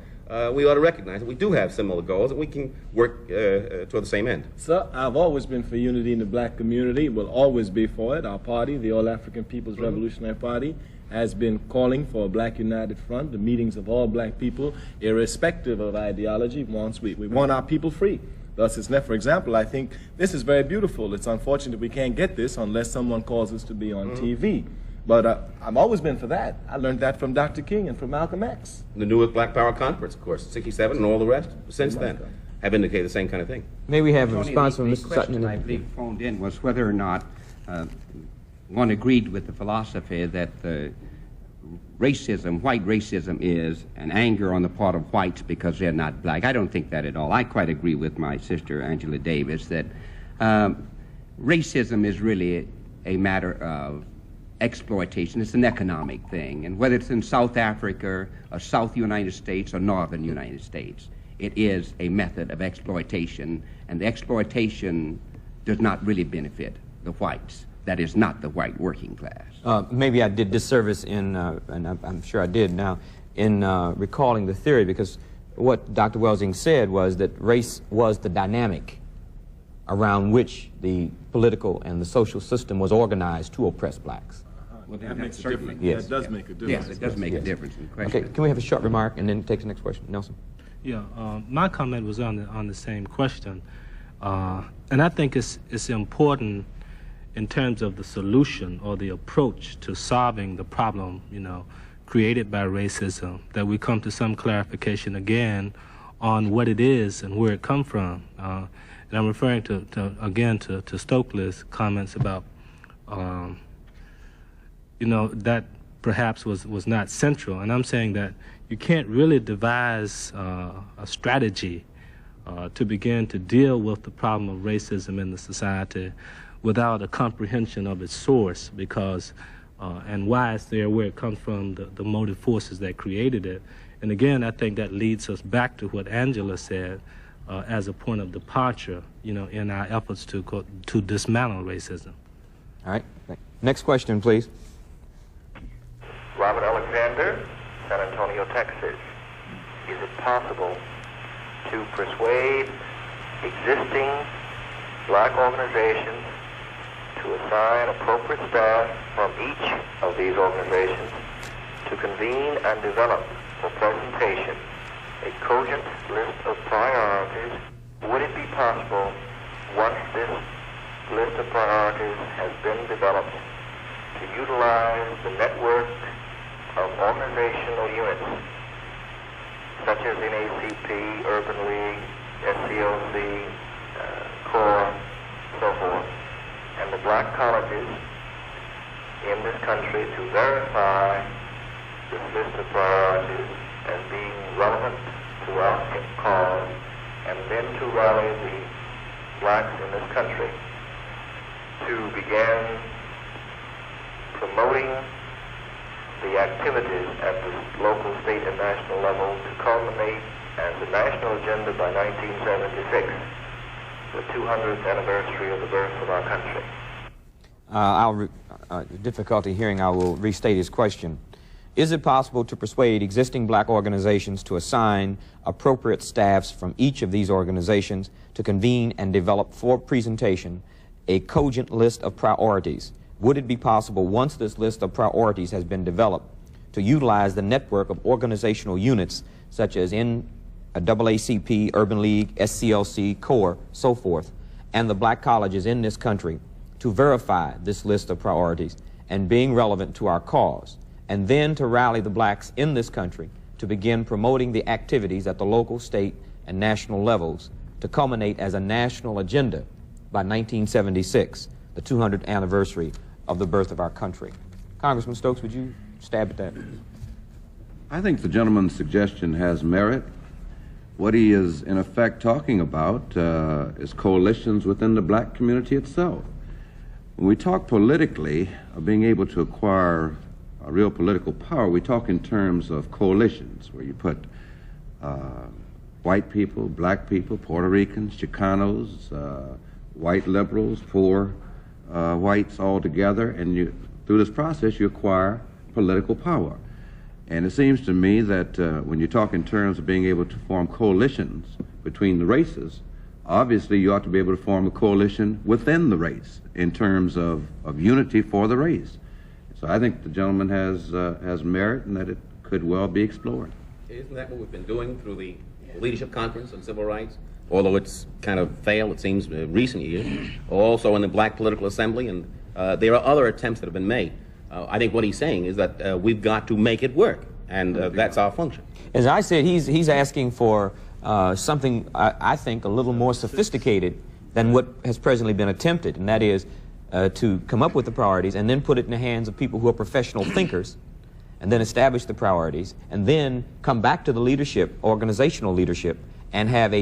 we ought to recognize that we do have similar goals and we can work toward the same end. Sir, I've always been for unity in the black community, will always be for it. Our party, the All African People's Revolutionary Party, has been calling for a black united front, the meetings of all black people, irrespective of ideology. We want our people free. Thus, for example, I think this is very beautiful. It's unfortunate we can't get this unless someone calls us to be on TV. But I've always been for that. I learned that from Dr. King and from Malcolm X. The Newark Black Power Conference, of course, 67, and all the rest since then have indicated the same kind of thing. May we have a response from Mr. Sutton? The question I believe phoned in was whether or not one agreed with the philosophy that racism, white racism, is an anger on the part of whites because they're not black. I don't think that at all. I quite agree with my sister Angela Davis that racism is really a matter of exploitation. It's an economic thing, and whether it's in South Africa or South United States or Northern United States, it is a method of exploitation, and the exploitation does not really benefit the whites. That is not the white working class. Maybe I did disservice in, and I'm sure I did now, in recalling the theory, because what Dr. Welsing said was that race was the dynamic around which the political and the social system was organized to oppress blacks. Well, that makes a difference. Yes. That does make a difference. Yes, it does make a difference in the question. Okay, can we have a short remark and then take the next question? Nelson? Yeah, my comment was on the same question. And I think it's important in terms of the solution or the approach to solving the problem, created by racism, that we come to some clarification again on what it is and where it comes from. And I'm referring again to Stokely's comments about, that perhaps was not central. And I'm saying that you can't really devise a strategy to begin to deal with the problem of racism in the society without a comprehension of its source, because and why it's there, where it comes from, the motive forces that created it. And again, I think that leads us back to what Angela said as a point of departure, in our efforts to dismantle racism. All right. Next question, please. Robert Alexander, San Antonio, Texas. Is it possible to persuade existing black organizations to assign appropriate staff from each of these organizations to convene and develop for presentation a cogent list of priorities? Would it be possible, once this list of priorities has been developed, to utilize the network of organizational units such as NACP, Urban League, SCLC, CORE, so forth, and the black colleges in this country to verify this list of priorities as being relevant to our cause, and then to rally the blacks in this country to begin promoting the activities at the local, state, and national level to culminate as the national agenda by 1976, the 200th anniversary of the birth of our country. Difficulty hearing, I will restate his question. Is it possible to persuade existing black organizations to assign appropriate staffs from each of these organizations to convene and develop for presentation a cogent list of priorities? Would it be possible, once this list of priorities has been developed, to utilize the network of organizational units such as NAACP, Urban League, SCLC, CORE, so forth, and the black colleges in this country to verify this list of priorities and being relevant to our cause, and then to rally the blacks in this country to begin promoting the activities at the local, state, and national levels to culminate as a national agenda by 1976, the 200th anniversary of the birth of our country? Congressman Stokes, would you stab at that? I think the gentleman's suggestion has merit. What he is, in effect, talking about is coalitions within the black community itself. When we talk politically of being able to acquire a real political power, we talk in terms of coalitions, where you put white people, black people, Puerto Ricans, Chicanos, white liberals, poor whites all together, and through this process you acquire political power. And it seems to me that when you talk in terms of being able to form coalitions between the races, obviously you ought to be able to form a coalition within the race in terms of unity for the race. So I think the gentleman has merit and that it could well be explored. Isn't that what we've been doing through the Leadership Conference on Civil Rights? Although it's kind of failed, it seems, in recent years. Also in the Black Political Assembly, and there are other attempts that have been made. I think what he's saying is that we've got to make it work, and that's our function. As I said, he's asking for something, I think, a little more sophisticated than what has presently been attempted, and that is to come up with the priorities and then put it in the hands of people who are professional thinkers, and then establish the priorities, and then come back to the leadership, organizational leadership, and have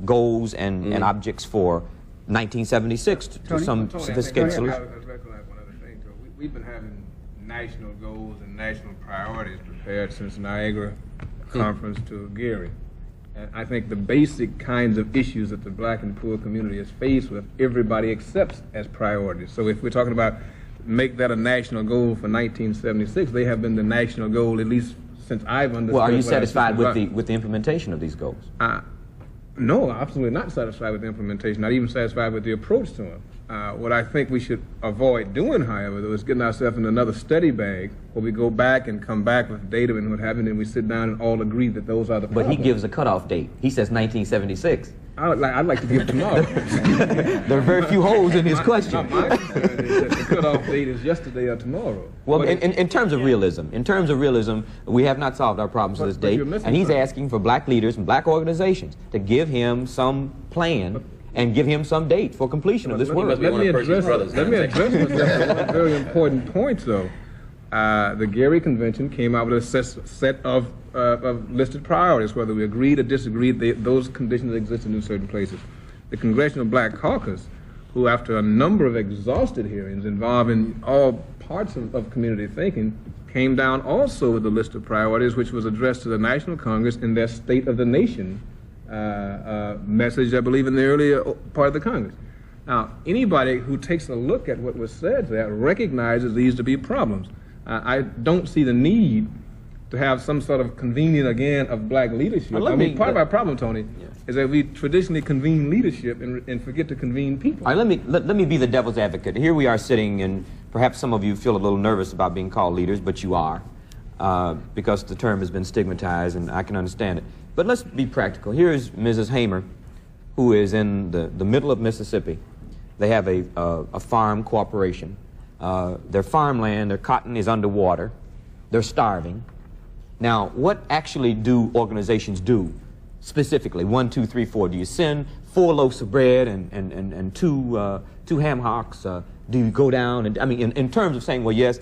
goals and objects for 1976 to some sophisticated solution. I recollect one other thing, too. We've been having national goals and national priorities prepared since Niagara Conference to Gary. And I think the basic kinds of issues that the black and poor community is faced with, everybody accepts as priorities. So if we're talking about make that a national goal for 1976, they have been the national goal at least since I've understood. Well, are you satisfied with the implementation of these goals? No, absolutely not satisfied with the implementation, not even satisfied with the approach to them. What I think we should avoid doing, however, though, is getting ourselves in another study bag where we go back and come back with data and what have you, and we sit down and all agree that those are the problems. But he gives a cutoff date. He says 1976. I'd like to give tomorrow. There are very few holes in his question. My concern is that the cutoff date is yesterday or tomorrow. Well, in terms of realism, we have not solved our problems to this date, and he's asking for black leaders and black organizations to give him some plan and give him some date for completion of this work. Let me address one very important point, though. The Gary Convention came out with a set of listed priorities, whether we agreed or disagreed, those conditions existed in certain places. The Congressional Black Caucus, who after a number of exhausted hearings involving all parts of community thinking, came down also with a list of priorities which was addressed to the National Congress in their State of the Nation message, I believe, in the earlier part of the Congress. Now, anybody who takes a look at what was said there recognizes these to be problems. I don't see the need to have some sort of convening again of black leadership. Part of our problem, Tony, is that we traditionally convene leadership and forget to convene people. All right, let me be the devil's advocate. Here we are sitting, and perhaps some of you feel a little nervous about being called leaders, but you are, because the term has been stigmatized, and I can understand it. But let's be practical. Here is Mrs. Hamer, who is in the middle of Mississippi. They have a farm corporation. Their farmland, their cotton is underwater. They're starving. Now, what actually do organizations do specifically? 1, 2, 3, 4. Do you send 4 loaves of bread and two ham hocks? Do you go down and, I mean, in terms of saying, well, yes,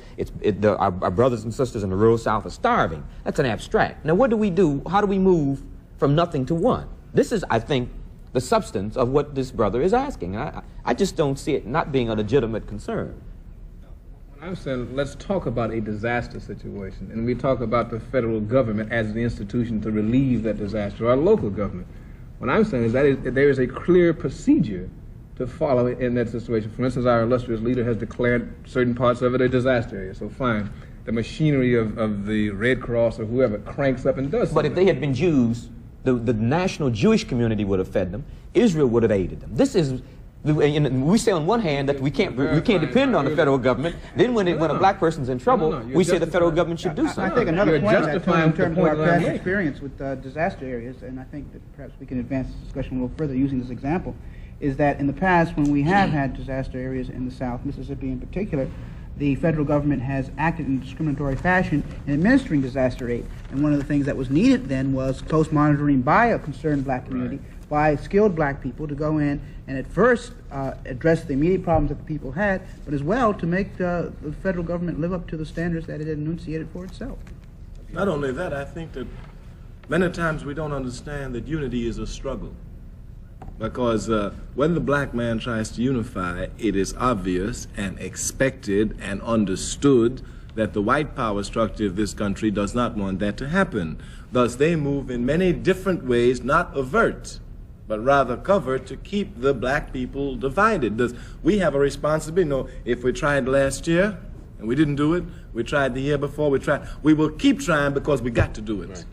our brothers and sisters in the rural South are starving. That's an abstract. Now, what do we do? How do we move from nothing to one? This is, I think, the substance of what this brother is asking. I just don't see it not being a legitimate concern. I'm saying let's talk about a disaster situation, and we talk about the federal government as the institution to relieve that disaster, or local government. What I'm saying is that there is a clear procedure to follow in that situation. For instance, our illustrious leader has declared certain parts of it a disaster area, so fine. The machinery of the Red Cross or whoever cranks up and does something. But if they had been Jews, the national Jewish community would have fed them. Israel would have aided them. This is... We say on one hand that we can't depend on the federal government. Then when a black person's in trouble, we say the federal government should do something. I think another point of that, in terms of our past experience with disaster areas, and I think that perhaps we can advance this discussion a little further using this example, is that in the past when we have had disaster areas in the South, Mississippi in particular, the federal government has acted in a discriminatory fashion in administering disaster aid. And one of the things that was needed then was close monitoring by a concerned black community, by skilled black people to go in and at first address the immediate problems that the people had, but as well to make the federal government live up to the standards that it had enunciated for itself. Not only that, I think that many times we don't understand that unity is a struggle. Because when the black man tries to unify, it is obvious and expected and understood that the white power structure of this country does not want that to happen. Thus, they move in many different ways, not avert, but rather cover to keep the black people divided. Thus, we have a responsibility. You know, if we tried last year and we didn't do it, we tried the year before, we will keep trying because we got to do it. Right.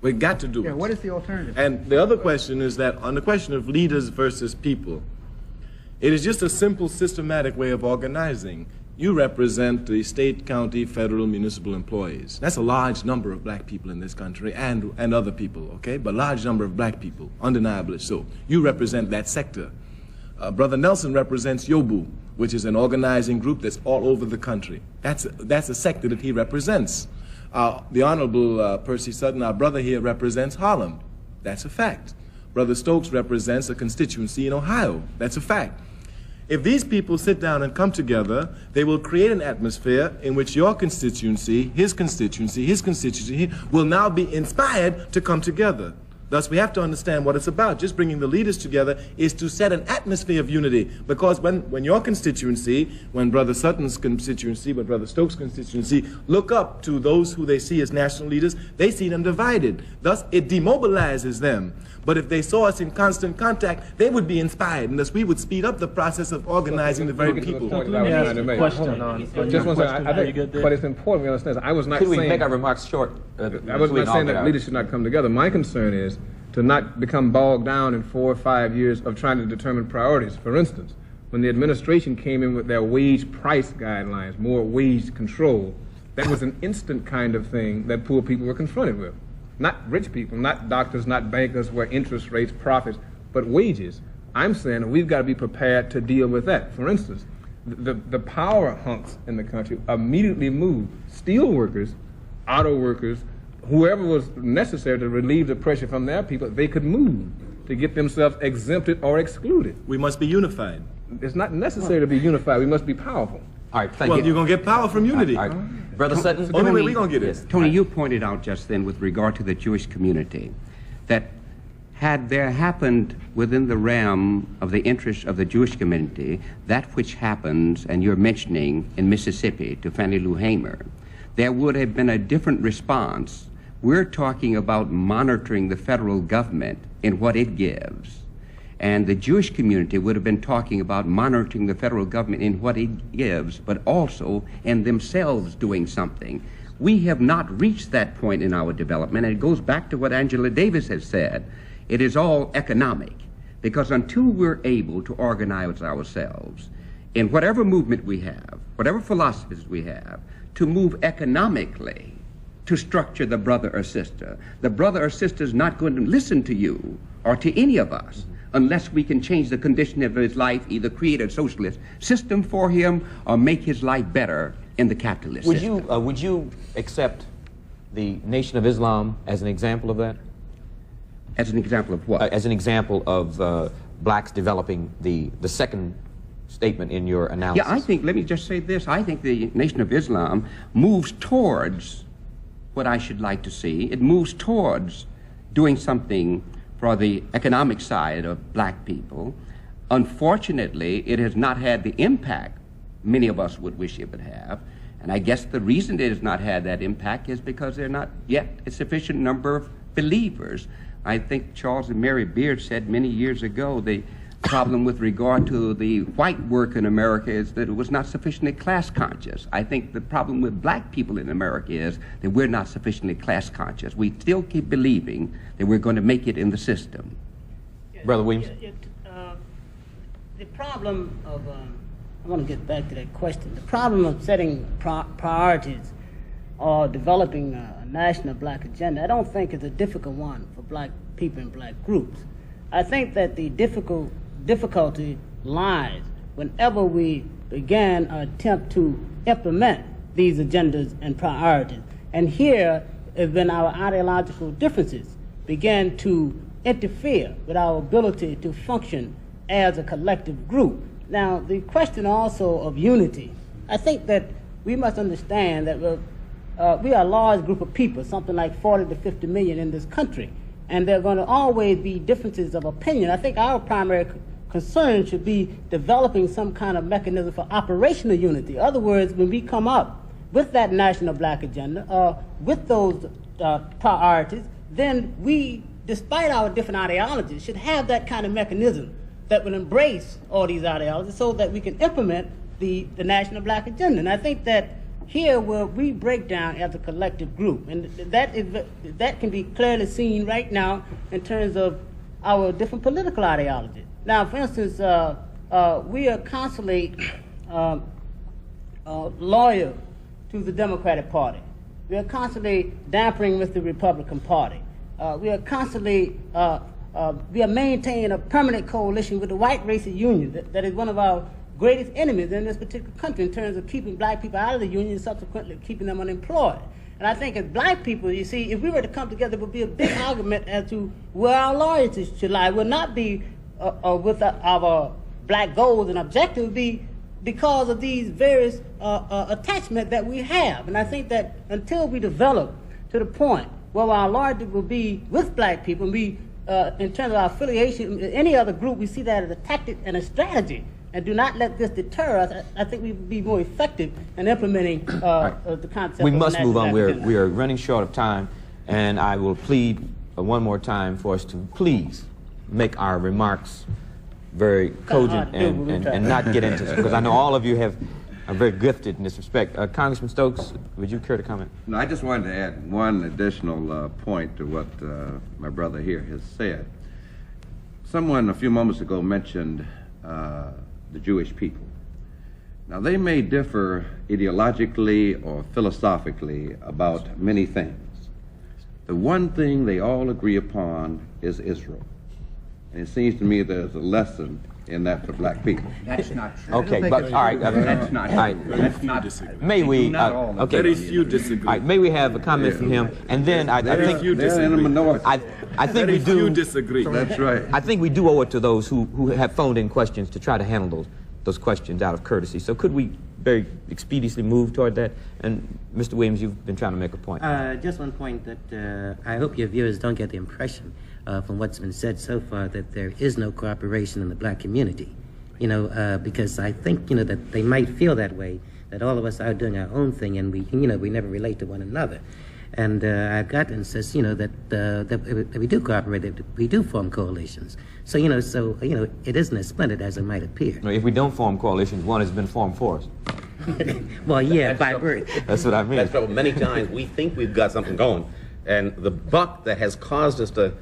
We got to do it. What is the alternative? And the other question is that on the question of leaders versus people, it is just a simple systematic way of organizing. You represent the state, county, federal, municipal employees. That's a large number of black people in this country and other people, okay? But a large number of black people, undeniably so. You represent that sector. Brother Nelson represents Yobu, which is an organizing group that's all over the country. That's a sector that he represents. The Honorable Percy Sutton, our brother here, represents Harlem. That's a fact. Brother Stokes represents a constituency in Ohio. That's a fact. If these people sit down and come together, they will create an atmosphere in which your constituency, his constituency will now be inspired to come together. Thus, we have to understand what it's about. Just bringing the leaders together is to set an atmosphere of unity. Because when your constituency, when Brother Sutton's constituency, when Brother Stokes' constituency look up to those who they see as national leaders, they see them divided. Thus, it demobilizes them. But if they saw us in constant contact, they would be inspired, and thus we would speed up the process of organizing the very people. But it's important we understand. I was not saying... Could we saying, make our remarks short? I was not saying that leaders should not come together. My concern is to not become bogged down in 4 or 5 years of trying to determine priorities. For instance, when the administration came in with their wage price guidelines, more wage control, that was an instant kind of thing that poor people were confronted with. Not rich people, not doctors, not bankers, where interest rates, profits, but wages. I'm saying that we've got to be prepared to deal with that. For instance, the power hunks in the country immediately moved. Steel workers, auto workers, whoever was necessary to relieve the pressure from their people, they could move to get themselves exempted or excluded. We must be unified. It's not necessary to be unified. We must be powerful. All right, thank Well, you. you're going to get power from unity. All right. Brother Sutton? Only way we're going to get it. Tony, you pointed out just then with regard to the Jewish community that had there happened within the realm of the interest of the Jewish community that which happens, and you're mentioning in Mississippi to Fannie Lou Hamer, there would have been a different response. We're talking about monitoring the federal government in what it gives. And the Jewish community would have been talking about monitoring the federal government in what it gives, but also in themselves doing something. We have not reached that point in our development, and it goes back to what Angela Davis has said. It is all economic, because until we're able to organize ourselves in whatever movement we have, whatever philosophies we have, to move economically to structure the brother or sister is not going to listen to you or to any of us unless we can change the condition of his life, either create a socialist system for him or make his life better in the capitalist system. Would you accept the Nation of Islam as an example of that? As an example of what? As an example of blacks developing the second statement in your analysis. Yeah, I think, let me just say this, I think the Nation of Islam moves towards what I should like to see. It moves towards doing something for the economic side of black people. Unfortunately, it has not had the impact many of us would wish it would have. And I guess the reason it has not had that impact is because there are not yet a sufficient number of believers. I think Charles and Mary Beard said many years ago the problem with regard to the white work in America is that it was not sufficiently class conscious. I think the problem with black people in America is that we're not sufficiently class conscious. We still keep believing that we're going to make it in the system. Brother Williams? The problem of, I want to get back to that question, the problem of setting priorities or developing a national black agenda, I don't think is a difficult one for black people and black groups. I think that the difficulty lies whenever we began our attempt to implement these agendas and priorities. And here is when our ideological differences began to interfere with our ability to function as a collective group. Now, the question also of unity, I think that we must understand that we are a large group of people, something like 40 to 50 million in this country, and there are going to always be differences of opinion. I think our primary concern should be developing some kind of mechanism for operational unity. In other words, when we come up with that national black agenda, with those priorities, then we, despite our different ideologies, should have that kind of mechanism that will embrace all these ideologies so that we can implement the national black agenda. And I think that here where we break down as a collective group, and that can be clearly seen right now in terms of our different political ideologies. Now, for instance, we are constantly loyal to the Democratic Party. We are constantly dampering with the Republican Party. We are constantly we are maintaining a permanent coalition with the white racist union that is one of our greatest enemies in this particular country in terms of keeping black people out of the union and subsequently keeping them unemployed. And I think as black people, you see, if we were to come together, it would be a big argument as to where our loyalties should lie. It would not be with our black goals and objectives, it would be because of these various attachments that we have. And I think that until we develop to the point where our loyalty will be with black people, and we, in terms of our affiliation with any other group, we see that as a tactic and a strategy, and do not let this deter us, I think we would be more effective in implementing the concept. We must move on. We are running short of time, and I will plead one more time for us to please make our remarks very cogent and not get into this, because I know all of you are very gifted in this respect. Congressman Stokes, would you care to comment? No, I just wanted to add one additional point to what my brother here has said. Someone a few moments ago mentioned the Jewish people. Now, they may differ ideologically or philosophically about many things. The one thing they all agree upon is Israel. And it seems to me there's a lesson in that for black people. That's not true. Okay, but all right. That's not true. All right. That's not. May we? Not all Okay. Very few disagree. All right. May we have a comment from him, and then I think few They're in a minority. I think Very we do. few disagree. That's right. I think we do owe it to those who have phoned in questions to try to handle those questions out of courtesy. So could we very expeditiously move toward that? And Mr. Williams, you've been trying to make a point. Just one point that I hope your viewers don't get the impression from what's been said so far that there is no cooperation in the black community. Because I think, that they might feel that way, that all of us are doing our own thing and we never relate to one another. And I've got to insist, that we do cooperate, that we do form coalitions. So, it isn't as splendid as it might appear. If we don't form coalitions, one has been formed for us. Well, yeah, by birth. That's what I mean. That's trouble. Many times we think we've got something going, and the buck that has caused us to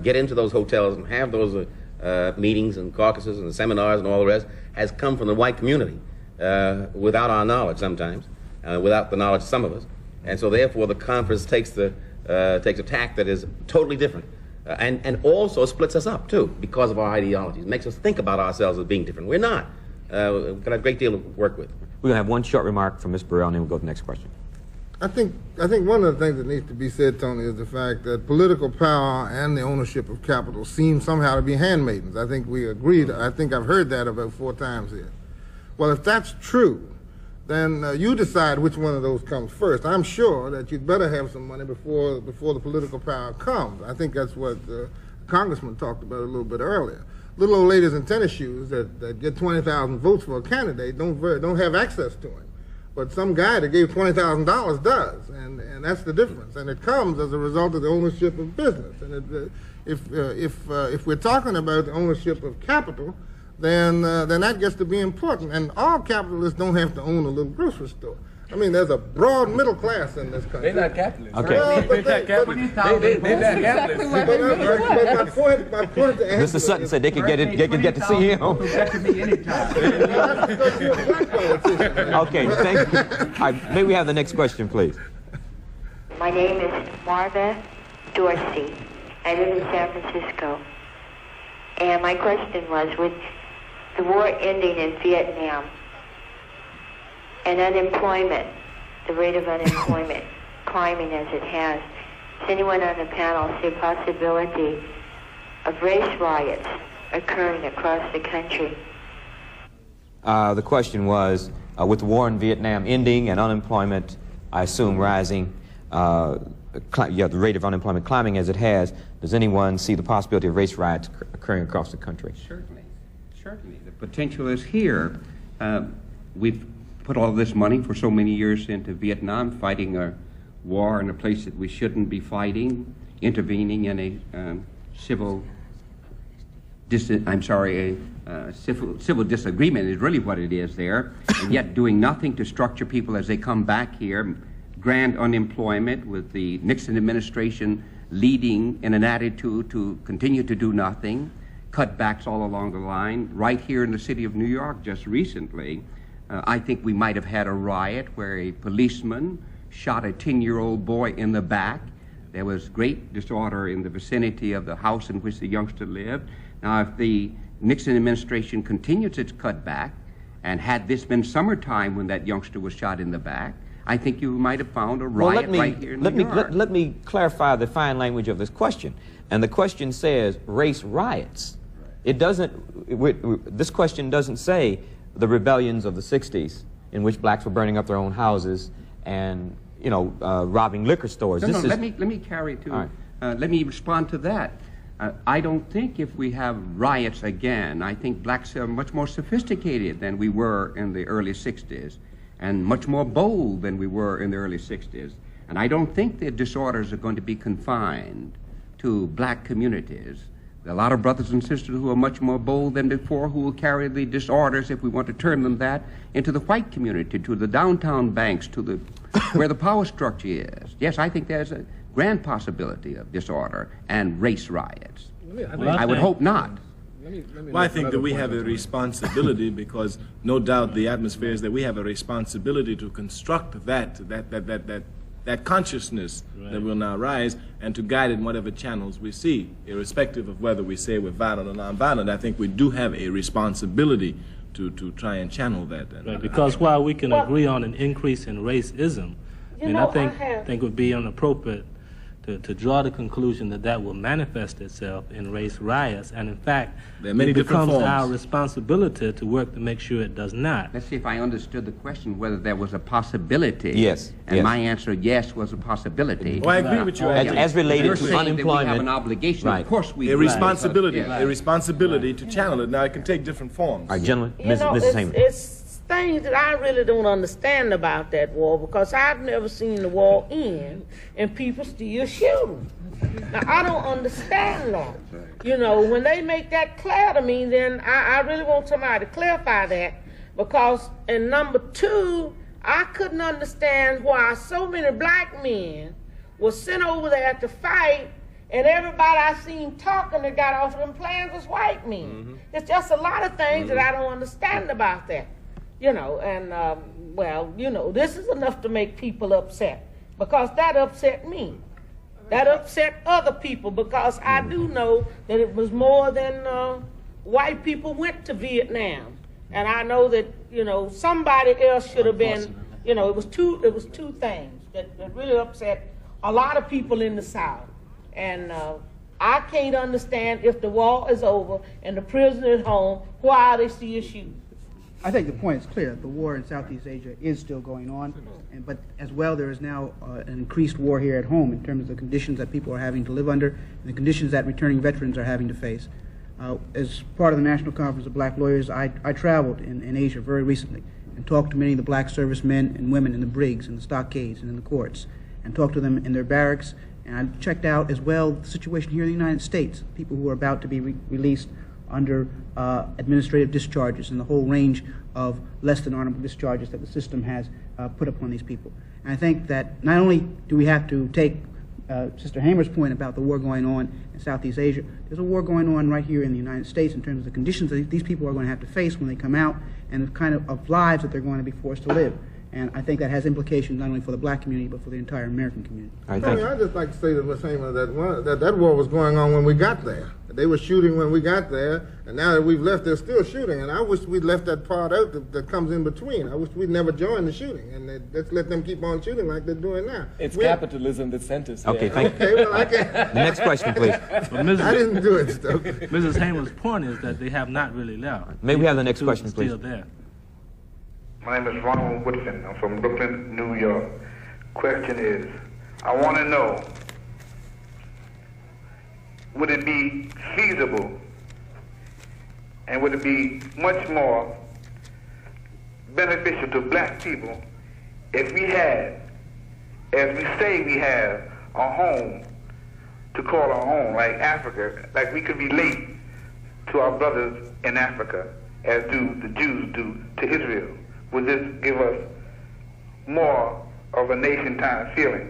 get into those hotels and have those meetings and caucuses and seminars and all the rest has come from the white community without our knowledge sometimes, without the knowledge of some of us. And so therefore the conference takes a tack that is totally different and also splits us up too because of our ideologies. It makes us think about ourselves as being different. We're not. We've got a great deal to work with. We're going to have one short remark from Ms. Burrell, and then we'll go to the next question. I think one of the things that needs to be said, Tony, is the fact that political power and the ownership of capital seem somehow to be handmaidens. I think we agreed. I think I've heard that about 4 times here. Well, if that's true, then you decide which one of those comes first. I'm sure that you'd better have some money before the political power comes. I think that's what the Congressman talked about a little bit earlier. Little old ladies in tennis shoes that get 20,000 votes for a candidate don't have access to him. But some guy that gave $20,000 does, and that's the difference. And it comes as a result of the ownership of business. And if we're talking about the ownership of capital, then that gets to be important. And all capitalists don't have to own a little grocery store. I mean, there's a broad middle class in this country. They're not capitalists. Okay. Well, they're not capitalists. They're not capitalists. But my point to answer Mr. Sutton said they could get to see him. That could be any time. Okay, thank you. All right, may we have the next question, please? My name is Marva Dorsey. I live in San Francisco. And my question was, with the war ending in Vietnam and unemployment, the rate of unemployment climbing as it has, does anyone on the panel see a possibility of race riots occurring across the country? The question was, with the war in Vietnam ending and unemployment, I assume, rising, the rate of unemployment climbing as it has, does anyone see the possibility of race riots occurring across the country? Certainly. The potential is here. We've put all this money for so many years into Vietnam, fighting a war in a place that we shouldn't be fighting, intervening in a civil disagreement is really what it is there, and yet doing nothing to structure people as they come back here. Grand unemployment with the Nixon administration leading in an attitude to continue to do nothing, cutbacks all along the line. Right here in the city of New York just recently, I think we might have had a riot where a policeman shot a 10-year-old boy in the back. There was great disorder in the vicinity of the house in which the youngster lived. Now, if the Nixon administration continues its cutback, and had this been summertime when that youngster was shot in the back, I think you might have found a riot right here in New York. Let me clarify the fine language of this question. And the question says race riots. It doesn't, this question doesn't say the rebellions of the 60s in which blacks were burning up their own houses and, robbing liquor stores. Let me carry to, right. Let me respond to that. I don't think if we have riots again, I think blacks are much more sophisticated than we were in the early 60s and much more bold than we were in the early 60s. And I don't think the disorders are going to be confined to black communities. There are a lot of brothers and sisters who are much more bold than before who will carry the disorders, if we want to term them that, into the white community, to the downtown banks, to the where the power structure is. Yes, I think there's a grand possibility of disorder and race riots. I would hope not. Well, I think that we have a responsibility because no doubt the atmosphere is that we have a responsibility to construct that that consciousness that will now rise, and to guide it in whatever channels we see, irrespective of whether we say we're violent or nonviolent. I think we do have a responsibility to try and channel that. Right, because while we can agree on an increase in racism, I think it would be inappropriate to draw the conclusion that that will manifest itself in race riots, and in fact, there are many it different becomes forms. our responsibility to work to make sure it does not. Let's see if I understood the question, whether there was a possibility. Yes. And yes. my answer, yes, was a possibility. Well, I agree with you. As related You're to saying that we have unemployment. an obligation. Right. Of course we A do. responsibility, Right. a responsibility to channel it. Now, it can take different forms. All right, gentlemen, You know, Mrs. Hamer. it's things that I really don't understand about that war, because I've never seen the war end and people still shooting. Now, I don't understand that. You know, when they make that clear to me, then I really want somebody to clarify that, because, and number two, I couldn't understand why so many black men were sent over there to fight, and everybody I seen talking that got off of them planes was white men. It's just a lot of things that I don't understand about that. You know, and, well, you know, this is enough to make people upset, because that upset me. That upset other people, because I do know that it was more than white people went to Vietnam. And I know that, you know, somebody else should have been, you know, it was two things that really upset a lot of people in the South. And I can't understand, if the war is over and the prisoners home, why are they still shooting? I think the point is clear. The war in Southeast Asia is still going on, but as well there is now an increased war here at home in terms of the conditions that people are having to live under and the conditions that returning veterans are having to face. As part of the National Conference of Black Lawyers, I traveled in Asia very recently and talked to many of the black servicemen and women in the brigs and the stockades and in the courts, and talked to them in their barracks, and I checked out as well the situation here in the United States, people who are about to be released under administrative discharges and the whole range of less than honorable discharges that the system has put upon these people. And I think that not only do we have to take Sister Hamer's point about the war going on in Southeast Asia, there's a war going on right here in the United States in terms of the conditions that these people are going to have to face when they come out, and the kind of lives that they're going to be forced to live. And I think that has implications not only for the black community, but for the entire American community. Right, I'd just like to say to Ms. Hamer that war was going on when we got there. They were shooting when we got there, and now that we've left, they're still shooting. And I wish we'd left that part out that comes in between. I wish we'd never joined the shooting, and let's let them keep on shooting like they're doing now. It's capitalism that sent us Okay, there. thank you. Well, I can't. The next question, please. I didn't do it, Stokely. Mrs. Hamer's point is that they have not really left. May we have the next question, please? Still there. My name is Ronald Woodson. I'm from Brooklyn, New York. Question is, I want to know, would it be feasible and would it be much more beneficial to black people if we had, as we say we have, a home to call our own, like Africa, like we could relate to our brothers in Africa as do the Jews do to Israel? Would this give us more of a nation-time feeling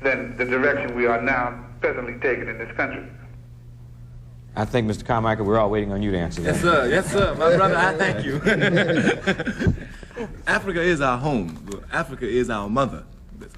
than the direction we are now presently taking in this country? I think, Mr. Carmichael, we're all waiting on you to answer that. Yes, sir. Yes, sir. My brother, I thank you. Africa is our home. Africa is our mother.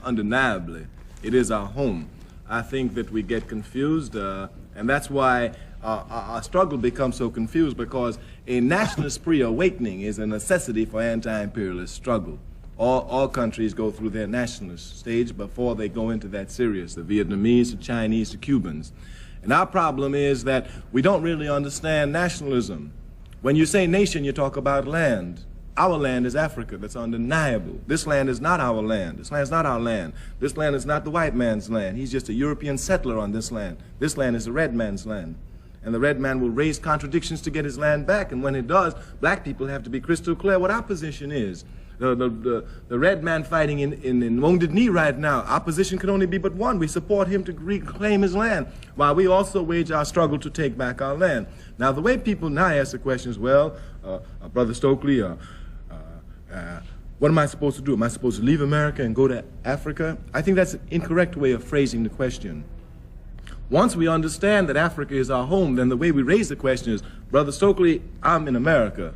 Undeniably, it is our home. I think that we get confused, and that's why our struggle becomes so confused, because a nationalist pre-awakening is a necessity for anti-imperialist struggle. All countries go through their nationalist stage before they go into that serious, the Vietnamese, the Chinese, the Cubans. And our problem is that we don't really understand nationalism. When you say nation, you talk about land. Our land is Africa. That's undeniable. This land is not our land. This land is not our land. This land is not the white man's land. He's just a European settler on this land. This land is the red man's land. And the red man will raise contradictions to get his land back. And when it does, black people have to be crystal clear what our position is. The red man fighting in Wounded Knee right now, our position can only be but one. We support him to reclaim his land, while we also wage our struggle to take back our land. Now, the way people now ask the question is, well, Brother Stokely, what am I supposed to do? Am I supposed to leave America and go to Africa? I think that's an incorrect way of phrasing the question. Once we understand that Africa is our home, then the way we raise the question is, Brother Stokely, I'm in America.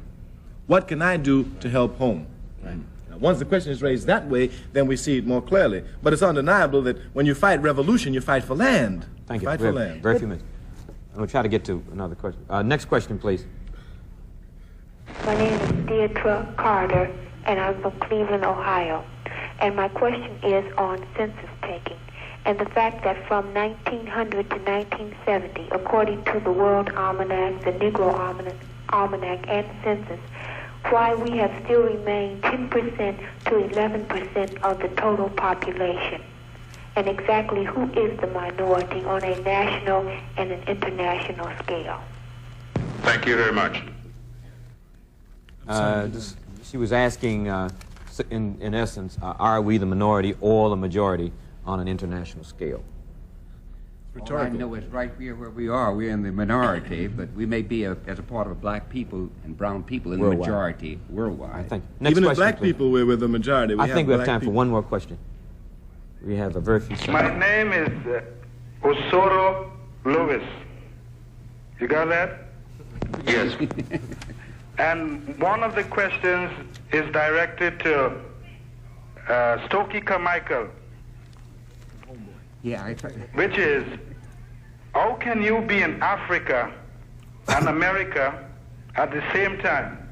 What can I do to help home? Right. Now, Once the question is raised that way, then we see it more clearly. But it's undeniable that when you fight revolution, you fight for land. Thank you. Fight for land. Very few minutes. I'm going to try to get to another question. Next question, please. My name is Deidre Carter, and I'm from Cleveland, Ohio. And my question is on census taking and the fact that from 1900 to 1970, according to the World Almanac, the Negro Almanac, and census, why we have still remained 10% to 11% of the total population, and exactly who is the minority on a national and an international scale. Thank you very much. She was asking, in essence, are we the minority or the majority on an international scale? All I know is right here where we are, we're in the minority, but we may be, as a part of black people and brown people, in the majority worldwide. Even as black people, we're the majority. I think we have time for one more question. We have a very few seconds. My name is Osoro Lewis. You got that? Yes. And one of the questions is directed to Stokely Carmichael. Yeah, which is, how can you be in Africa and America at the same time?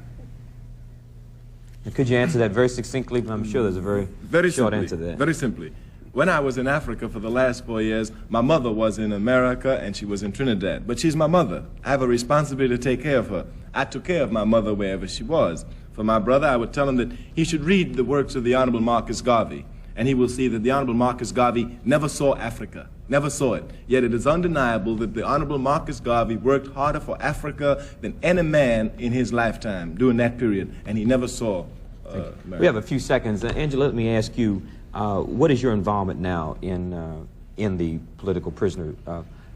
Could you answer that very succinctly? I'm sure there's a very short answer to that. Very simply. When I was in Africa for the last 4 years, my mother was in America and she was in Trinidad. But she's my mother. I have a responsibility to take care of her. I took care of my mother wherever she was. For my brother, I would tell him that he should read the works of the Honorable Marcus Garvey, and he will see that the Honorable Marcus Garvey never saw Africa, never saw it. Yet it is undeniable that the Honorable Marcus Garvey worked harder for Africa than any man in his lifetime during that period, and he never saw America. We have a few seconds. Angela, let me ask you, what is your involvement now in the political prisoner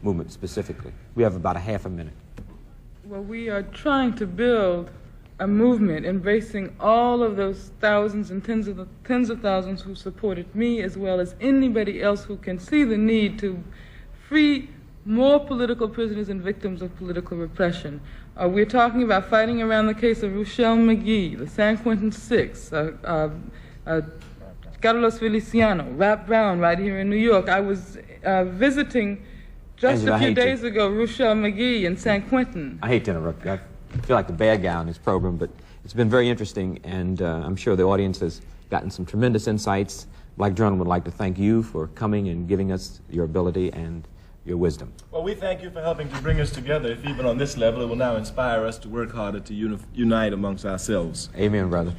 movement specifically? We have about a half a minute. Well, we are trying to build a movement embracing all of those thousands and tens of thousands who supported me, as well as anybody else who can see the need to free more political prisoners and victims of political repression. We're talking about fighting around the case of Ruchell McGee, the San Quentin Six, Carlos Feliciano, Rap Brown right here in New York. I was visiting just Angela, a few days ago Ruchell McGee in San Quentin. I hate to interrupt you. I feel like the bad guy on this program, but it's been very interesting, and I'm sure the audience has gotten some tremendous insights. Black Journal would like to thank you for coming and giving us your ability and your wisdom. Well, we thank you for helping to bring us together. If even on this level, it will now inspire us to work harder to unite amongst ourselves. Amen, brother.